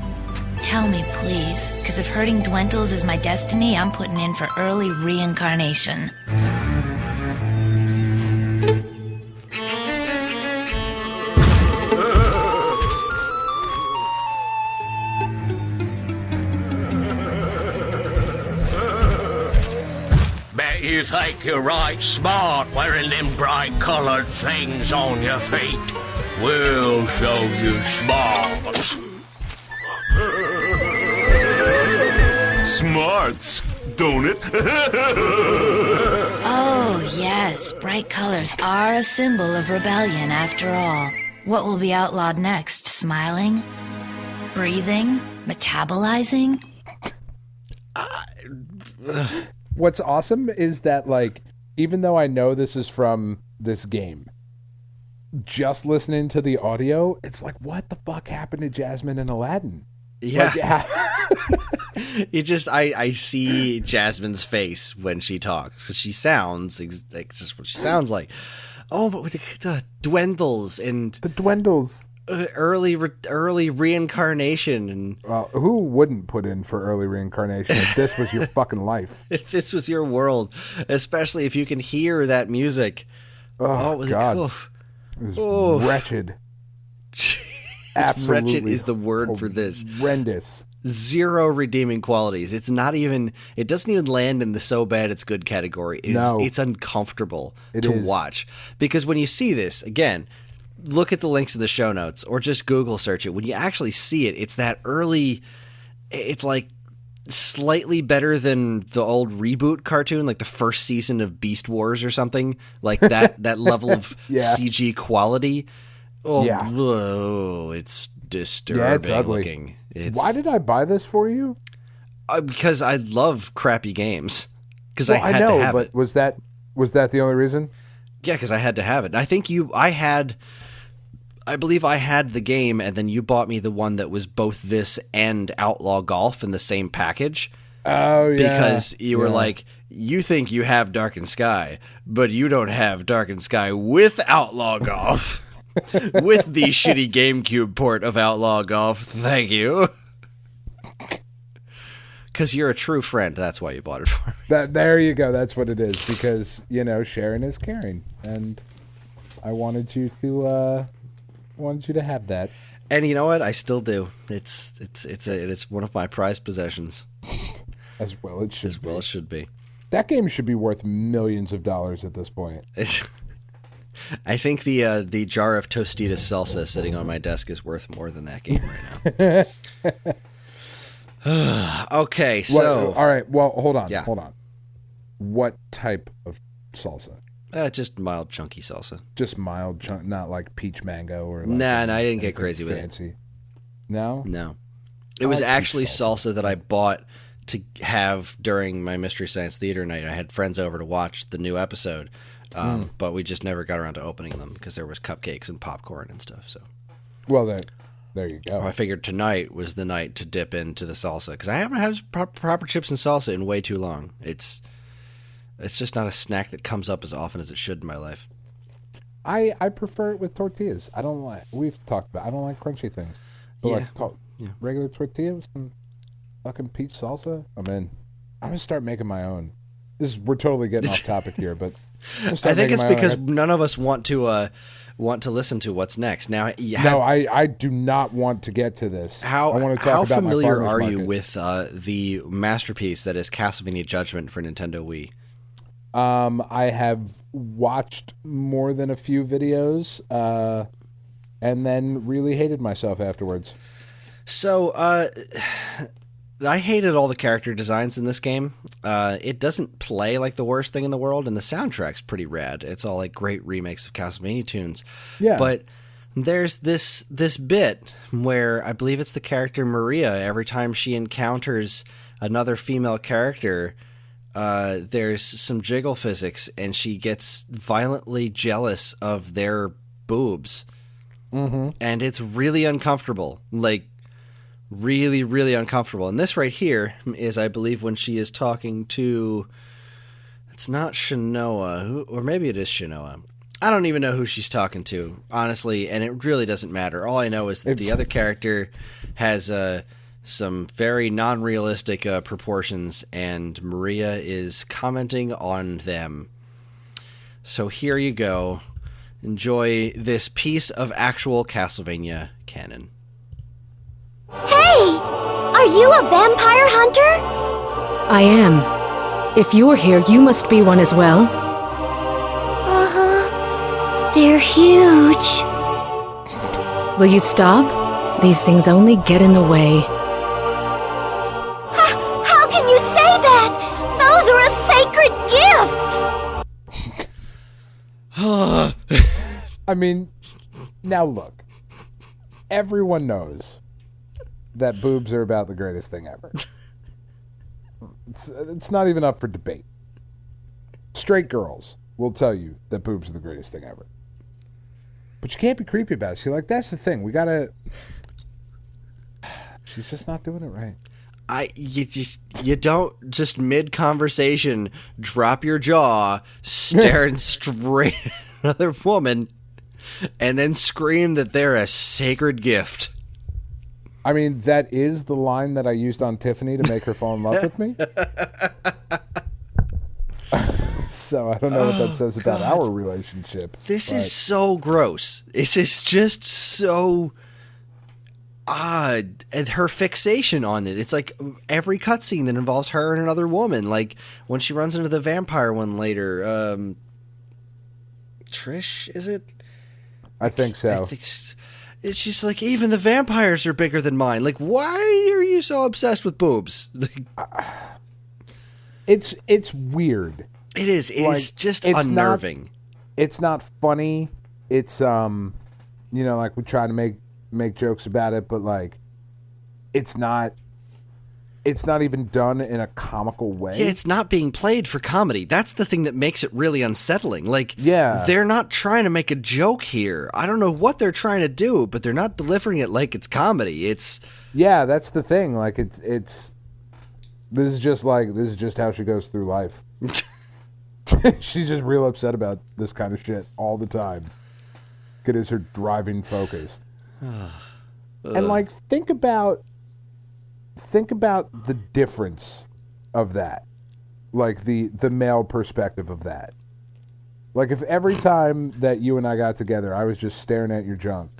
Speaker 10: Tell me, please, because if hurting Dwentles is my destiny, I'm putting in for early reincarnation.
Speaker 11: Bet you think you're right smart wearing them bright-colored things on your feet. We'll show you smart.
Speaker 5: Smarts, don't it?
Speaker 10: Oh, yes, bright colors are a symbol of rebellion after all. What will be outlawed next? Smiling? Breathing? Metabolizing?
Speaker 3: What's awesome is that, like, even though I know this is from this game, just listening to the audio, it's like, what the fuck happened to Jasmine and Aladdin?
Speaker 2: Yeah.
Speaker 3: Like, yeah.
Speaker 2: I see Jasmine's face when she talks because she sounds like just what she sounds like. Oh, but with the Dwendles and
Speaker 3: the Dwendles,
Speaker 2: early reincarnation, and
Speaker 3: who wouldn't put in for early reincarnation if this was your fucking life?
Speaker 2: If this was your world, especially if you can hear that music.
Speaker 3: Oh God, it was wretched. Absolutely
Speaker 2: wretched is the word for this.
Speaker 3: Horrendous.
Speaker 2: Zero redeeming qualities. It doesn't even land in the so bad it's good category. It's uncomfortable to watch. Because when you see this, again, look at the links in the show notes or just Google search it. When you actually see it, it's that early, it's like slightly better than the old reboot cartoon, like the first season of Beast Wars or something. Like that level of CG quality. Oh, it's disturbing
Speaker 3: it's ugly.
Speaker 2: Looking.
Speaker 3: Why did I buy this for you?
Speaker 2: Because I love crappy games. Because I had
Speaker 3: know,
Speaker 2: to have
Speaker 3: but
Speaker 2: it.
Speaker 3: Was that the only reason?
Speaker 2: Yeah, because I had to have it. And I think I believe I had the game, and then you bought me the one that was both this and Outlaw Golf in the same package.
Speaker 3: Oh, yeah.
Speaker 2: Because you were like, you think you have Darkened Sky, but you don't have Darkened Sky with Outlaw Golf. With the shitty GameCube port of Outlaw Golf. Thank you. Because you're a true friend. That's why you bought it for me.
Speaker 3: There you go. That's what it is. Because, sharing is caring. And I wanted you to have that.
Speaker 2: And you know what? I still do. It's one of my prized possessions.
Speaker 3: As well it should be.
Speaker 2: Well it should be.
Speaker 3: That game should be worth millions of dollars at this point.
Speaker 2: I think the jar of Tostitos salsa sitting on my desk is worth more than that game right now. Okay, so...
Speaker 3: all right, well, hold on.
Speaker 2: Yeah.
Speaker 3: Hold on. What type of salsa?
Speaker 2: Just mild, chunky salsa.
Speaker 3: Just mild, not like peach mango or...
Speaker 2: Nah, I didn't get crazy with it.
Speaker 3: Fancy. No?
Speaker 2: No. It was actually salsa that I bought to have during my Mystery Science Theater night. I had friends over to watch the new episode, but we just never got around to opening them because there was cupcakes and popcorn and stuff. So,
Speaker 3: well, there you go.
Speaker 2: I figured tonight was the night to dip into the salsa because I haven't had proper chips and salsa in way too long. It's just not a snack that comes up as often as it should in my life.
Speaker 3: I prefer it with tortillas. I don't like crunchy things. But regular tortillas and fucking peach salsa. I mean, I'm gonna start making my own. We're totally getting off topic here, but
Speaker 2: I think it's because none of us want to listen to what's next. Now,
Speaker 3: I do not want to get to this.
Speaker 2: How
Speaker 3: about
Speaker 2: familiar
Speaker 3: my
Speaker 2: are
Speaker 3: market.
Speaker 2: you with the masterpiece that is Castlevania Judgment for Nintendo Wii?
Speaker 3: I have watched more than a few videos, and then really hated myself afterwards.
Speaker 2: So, I hated all the character designs in this game. It doesn't play like the worst thing in the world, and the soundtrack's pretty rad. It's all like great remakes of Castlevania tunes.
Speaker 3: Yeah.
Speaker 2: But there's this bit where I believe it's the character Maria. Every time she encounters another female character, there's some jiggle physics, and she gets violently jealous of their boobs.
Speaker 3: Mm-hmm.
Speaker 2: And it's really uncomfortable. Like, really, really uncomfortable. And this right here is, I believe, when she is talking to... It's not Shinoa, or maybe it is Shinoa. I don't even know who she's talking to, honestly, and it really doesn't matter. All I know is that the other character has some very non-realistic proportions, and Maria is commenting on them. So here you go. Enjoy this piece of actual Castlevania canon.
Speaker 6: Hey! Are you a vampire hunter?
Speaker 12: I am. If you're here, you must be one as well.
Speaker 6: Uh-huh. They're huge.
Speaker 12: Will you stop? These things only get in the way.
Speaker 6: How can you say that? Those are a sacred gift!
Speaker 3: I mean, now look. Everyone knows that boobs are about the greatest thing ever. It's not even up for debate. Straight girls will tell you that boobs are the greatest thing ever. But you can't be creepy about it. See, like, that's the thing. We gotta... She's just not doing it right.
Speaker 2: You don't just mid-conversation drop your jaw, staring straight at another woman, and then scream that they're a sacred gift.
Speaker 3: I mean, that is the line that I used on Tiffany to make her fall in love with me. So I don't know what that says about our relationship.
Speaker 2: This is so gross. This is just so odd. And her fixation on it. It's like every cutscene that involves her and another woman. Like when she runs into the vampire one later. Trish, is it?
Speaker 3: I think so.
Speaker 2: It's just like, even the vampires are bigger than mine. Like, why are you so obsessed with boobs?
Speaker 3: It's weird.
Speaker 2: It is. It's just unnerving.
Speaker 3: It's not funny. It's like we try to make jokes about it, but like it's not even done in a comical way.
Speaker 2: Yeah, it's not being played for comedy. That's the thing that makes it really unsettling. Like,
Speaker 3: yeah,
Speaker 2: they're not trying to make a joke here. I don't know what they're trying to do, but they're not delivering it like it's comedy. It's
Speaker 3: that's the thing. Like it's This is just how she goes through life. She's just real upset about this kind of shit all the time. It is her driving focus. And like, think about the difference of that. Like the male perspective of that. Like if every time that you and I got together, I was just staring at your junk.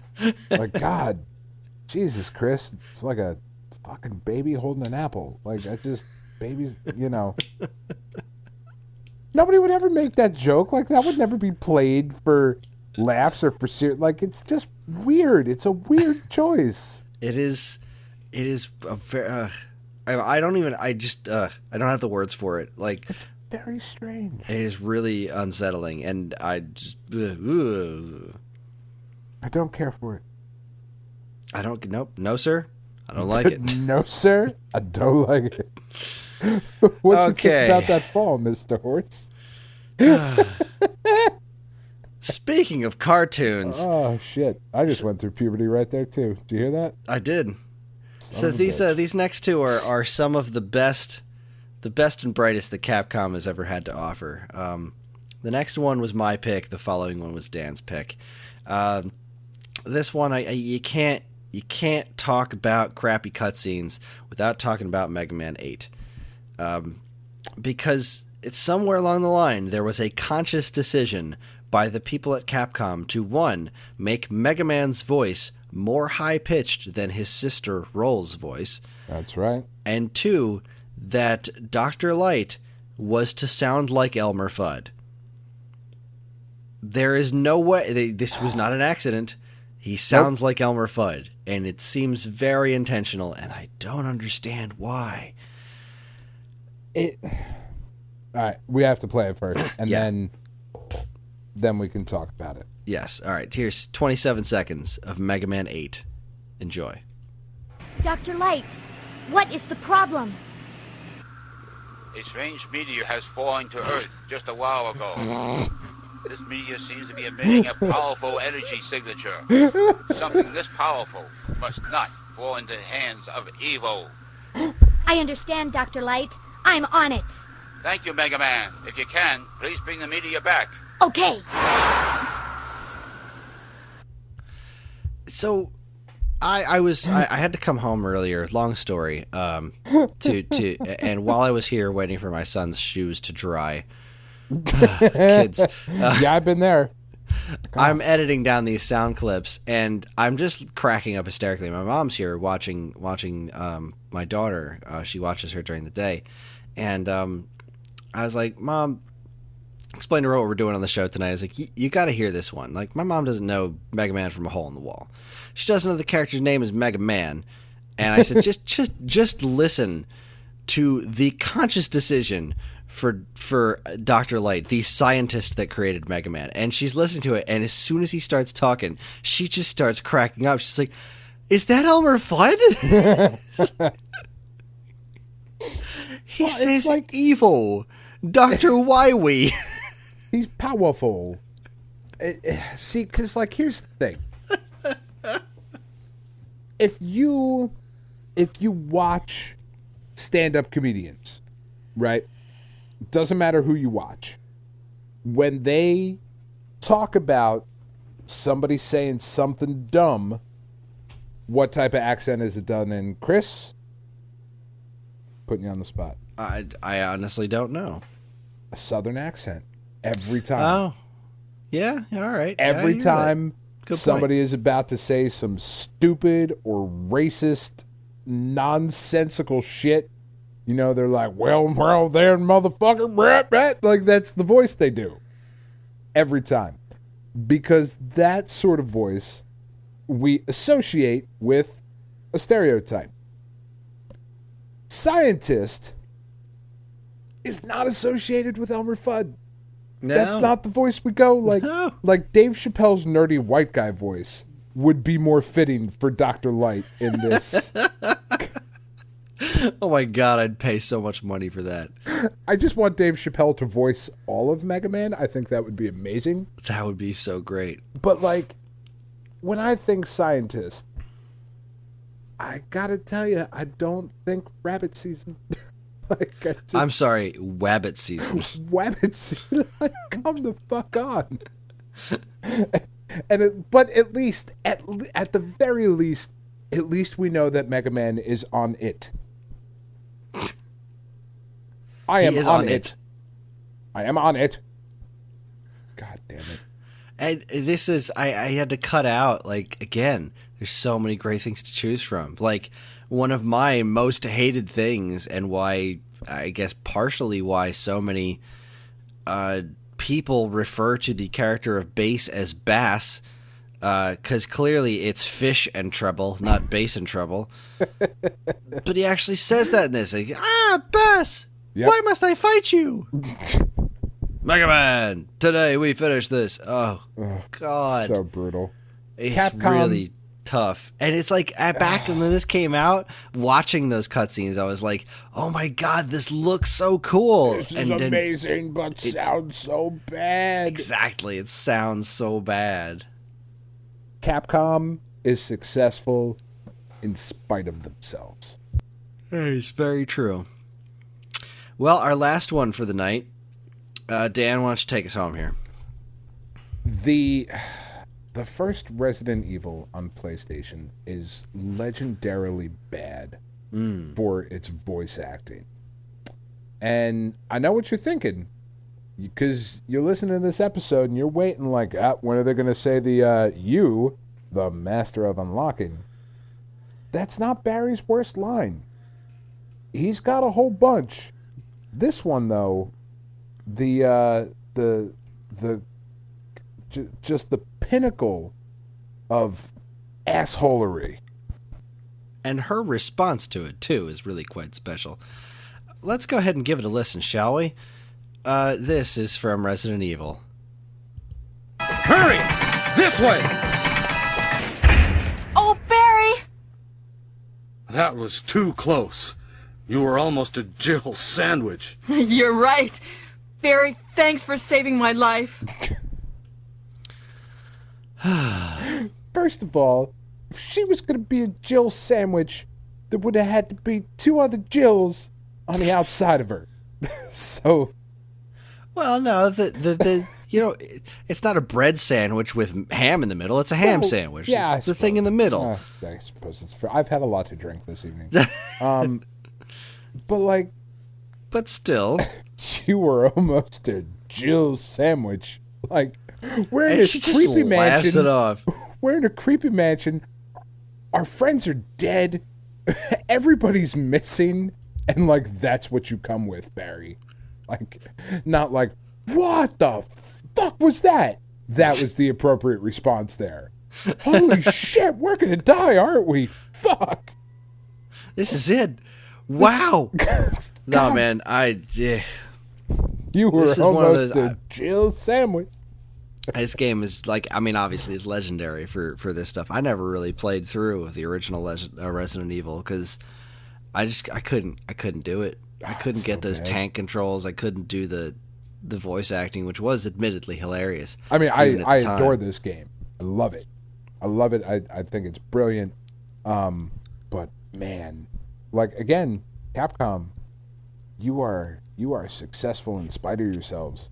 Speaker 3: Like, God, Jesus, Kris, it's like a fucking baby holding an apple. Like, babies, Nobody would ever make that joke. Like, that would never be played for laughs or for serious. Like, it's just weird. It's a weird choice.
Speaker 2: It is a very, I don't have the words for it. Like,
Speaker 3: it's very strange.
Speaker 2: It is really unsettling, and I just,
Speaker 3: I don't care for it.
Speaker 2: No, sir. I don't like it.
Speaker 3: No, sir. I don't like it. What you think about that fall, Mr. Horse?
Speaker 2: Speaking of cartoons.
Speaker 3: Oh, shit. I just went through puberty right there, too. Did you hear that?
Speaker 2: I did. So these next two are some of the best and brightest that Capcom has ever had to offer. The next one was my pick. The following one was Dan's pick. This one, you can't talk about crappy cutscenes without talking about Mega Man 8. Because it's somewhere along the line there was a conscious decision by the people at Capcom to, one, make Mega Man's voice more high-pitched than his sister Roll's voice.
Speaker 3: That's right.
Speaker 2: And two, that Dr. Light was to sound like Elmer Fudd. There is no way... This was not an accident. He sounds like Elmer Fudd, and it seems very intentional, and I don't understand why.
Speaker 3: All right, we have to play it first, and then we can talk about it.
Speaker 2: Yes. All right. Here's 27 seconds of Mega Man 8. Enjoy.
Speaker 6: Dr. Light, what is the problem?
Speaker 13: A strange meteor has fallen to Earth just a while ago. This meteor seems to be emitting a powerful energy signature. Something this powerful must not fall into the hands of evil.
Speaker 6: I understand, Dr. Light. I'm on it.
Speaker 13: Thank you, Mega Man. If you can, please bring the meteor back.
Speaker 6: Okay.
Speaker 2: So, I had to come home earlier. Long story. And while I was here waiting for my son's shoes to dry, kids.
Speaker 3: Yeah, I've been there.
Speaker 2: I'm editing down these sound clips, and I'm just cracking up hysterically. My mom's here watching my daughter. She watches her during the day, and I was like, Mom, explain to her what we're doing on the show tonight. I was like, you got to hear this one. Like, my mom doesn't know Mega Man from a hole in the wall. She doesn't know the character's name is Mega Man. And I said, just listen to the conscious decision for Dr. Light, the scientist that created Mega Man. And she's listening to it, and as soon as he starts talking, she just starts cracking up. She's like, is that Elmer Fudd? He says like evil. Dr. Wywee.
Speaker 3: He's powerful. See, because, like, here's the thing. If you watch stand-up comedians, right? Doesn't matter who you watch. When they talk about somebody saying something dumb, what type of accent is it done in? Kris? Putting you on the spot.
Speaker 2: I honestly don't know.
Speaker 3: A southern accent. Every time.
Speaker 2: Oh. Yeah, all right.
Speaker 3: Every time somebody is about to say some stupid or racist, nonsensical shit, you know, they're like, well, there, motherfucker, brat. Like, that's the voice they do. Every time. Because that sort of voice we associate with a stereotype. Scientist is not associated with Elmer Fudd.
Speaker 2: No.
Speaker 3: That's not the voice we go. Like Dave Chappelle's nerdy white guy voice would be more fitting for Dr. Light in this.
Speaker 2: Oh my God, I'd pay so much money for that.
Speaker 3: I just want Dave Chappelle to voice all of Mega Man. I think that would be amazing.
Speaker 2: That would be so great.
Speaker 3: But, like, when I think scientist, I gotta tell you, I don't think rabbit season.
Speaker 2: I'm sorry, Wabbit season.
Speaker 3: Wabbit season. Like, come the fuck on. But at the very least, at least we know that Mega Man is on it. I am on it. I am on it. God damn it.
Speaker 2: And this is, I had to cut out, like, again, there's so many great things to choose from. Like, one of my most hated things, and why, I guess partially why so many people refer to the character of Bass as Bass, because clearly it's fish and trouble, not bass and trouble. But he actually says that in this. Like, Bass! Yep. Why must I fight you? Mega Man! Today we finish this. Oh, God.
Speaker 3: So brutal.
Speaker 2: It's really tough. And it's like, back when this came out, watching those cutscenes, I was like, oh my God, this looks so cool.
Speaker 3: This is amazing, but sounds so bad.
Speaker 2: Exactly. It sounds so bad.
Speaker 3: Capcom is successful in spite of themselves.
Speaker 2: It's very true. Well, our last one for the night. Dan, why don't you take us home here?
Speaker 3: The first Resident Evil on PlayStation is legendarily bad for its voice acting. And I know what you're thinking, because you're listening to this episode and you're waiting like, when are they going to say the master of unlocking? That's not Barry's worst line. He's got a whole bunch. This one, though, just the pinnacle of assholery.
Speaker 2: And her response to it, too, is really quite special. Let's go ahead and give it a listen, shall we? This is from Resident Evil.
Speaker 8: Hurry! This way!
Speaker 14: Oh, Barry!
Speaker 8: That was too close. You were almost a Jill sandwich.
Speaker 14: You're right. Barry, thanks for saving my life.
Speaker 3: First of all, if she was going to be a Jill sandwich, there would have had to be 2 other Jills on the outside of her. So,
Speaker 2: well, no, it's not a bread sandwich with ham in the middle. It's a ham sandwich.
Speaker 3: Yeah,
Speaker 2: it's the thing in the middle.
Speaker 3: I suppose it's fair. I've had a lot to drink this evening. But still, you were almost a Jill sandwich. Like, we're in this creepy mansion.
Speaker 2: It off.
Speaker 3: We're in a creepy mansion. Our friends are dead. Everybody's missing, and like that's what you come with, Barry. Like, not like, what the fuck was that? That was the appropriate response there. Holy shit, we're gonna die, aren't we? Fuck.
Speaker 2: This is it. Wow. No, man,
Speaker 3: you were almost a Jill sandwich.
Speaker 2: This game is like, I mean, obviously it's legendary for this stuff. I never really played through the original Resident Evil because I couldn't do it. I couldn't get those tank controls. I couldn't do the voice acting, which was admittedly hilarious.
Speaker 3: I mean, I adore this game. I love it. I think it's brilliant. But man, like, again, Capcom, you are successful in spite of yourselves.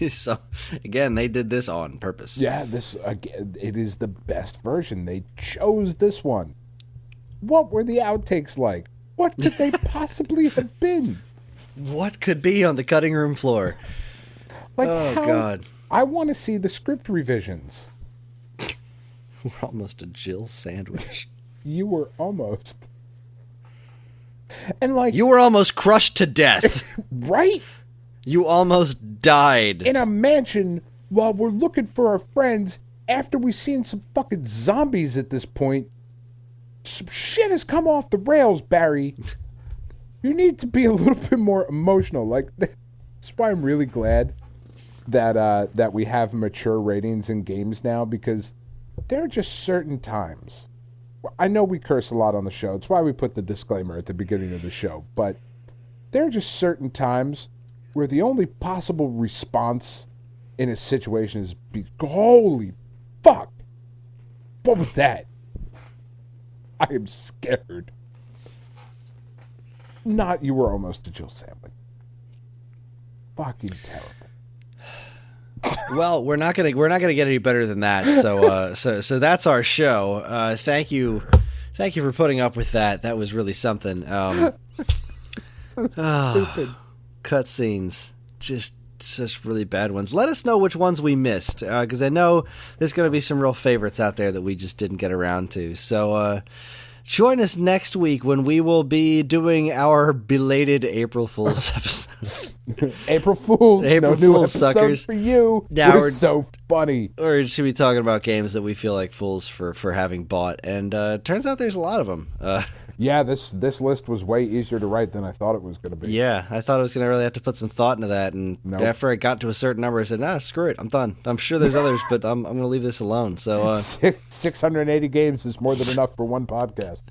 Speaker 2: So, again, they did this on purpose.
Speaker 3: Yeah, it is the best version. They chose this one. What were the outtakes like? What could they possibly have been?
Speaker 2: What could be on the cutting room floor?
Speaker 3: Like,
Speaker 2: God.
Speaker 3: I want to see the script revisions.
Speaker 2: We're almost a Jill sandwich.
Speaker 3: You were almost. And like,
Speaker 2: you were almost crushed to death.
Speaker 3: Right?
Speaker 2: You almost died.
Speaker 3: In a mansion while we're looking for our friends after we've seen some fucking zombies at this point. Some shit has come off the rails, Barry. You need to be a little bit more emotional. Like, that's why I'm really glad that we have mature ratings in games now, because there are just certain times. I know we curse a lot on the show. It's why we put the disclaimer at the beginning of the show. But there are just certain times where the only possible response in a situation is holy fuck. What was that? I am scared. Not You Were Almost a Jill sandwich. Fucking terrible.
Speaker 2: Well, we're not gonna get any better than that. So that's our show. Thank you for putting up with that. That was really something.
Speaker 3: So stupid.
Speaker 2: Cutscenes, just such really bad ones. Let us know which ones we missed, because I know there's going to be some real favorites out there that we just didn't get around to. So join us next week when we will be doing our belated April Fool's episode.
Speaker 3: April Fools,
Speaker 2: April
Speaker 3: no new
Speaker 2: Fools,
Speaker 3: episode
Speaker 2: suckers.
Speaker 3: for you.
Speaker 2: Now
Speaker 3: We're so funny.
Speaker 2: Or should we be talking about games that we feel like fools for having bought? And turns out there's a lot of them.
Speaker 3: Yeah, this list was way easier to write than I thought it was going to be.
Speaker 2: Yeah, I thought I was going to really have to put some thought into that. And
Speaker 3: Nope.
Speaker 2: after I got to a certain number, I said, nah, screw it. I'm done. I'm sure there's others, but I'm going to leave this alone. So
Speaker 3: 680 games is more than enough for one podcast.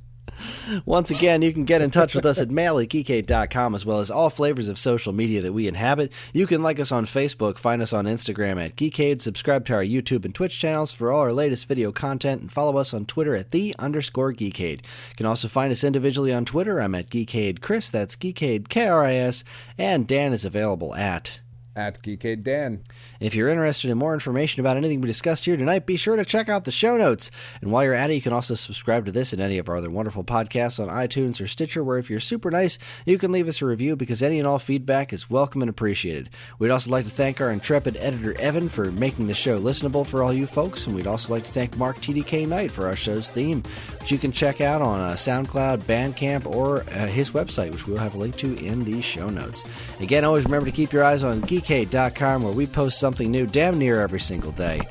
Speaker 2: Once again, you can get in touch with us at mail@geekade.com, as well as all flavors of social media that we inhabit. You can like us on Facebook, find us on Instagram at Geekade, subscribe to our YouTube and Twitch channels for all our latest video content, and follow us on Twitter at _Geekade. You can also find us individually on Twitter. I'm at Geekade Kris, that's Geekade Kris, and Dan is available at
Speaker 3: Geekade Dan.
Speaker 2: If you're interested in more information about anything we discussed here tonight, be sure to check out the show notes. And while you're at it, you can also subscribe to this and any of our other wonderful podcasts on iTunes or Stitcher, where if you're super nice, you can leave us a review, because any and all feedback is welcome and appreciated. We'd also like to thank our intrepid editor, Evan, for making the show listenable for all you folks, and we'd also like to thank Mark TDK Knight for our show's theme, which you can check out on SoundCloud, Bandcamp, or his website, which we'll have a link to in the show notes. Again, always remember to keep your eyes on geekade.com, where we post something new damn near every single day.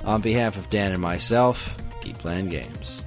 Speaker 2: On behalf of Dan and myself, keep playing games.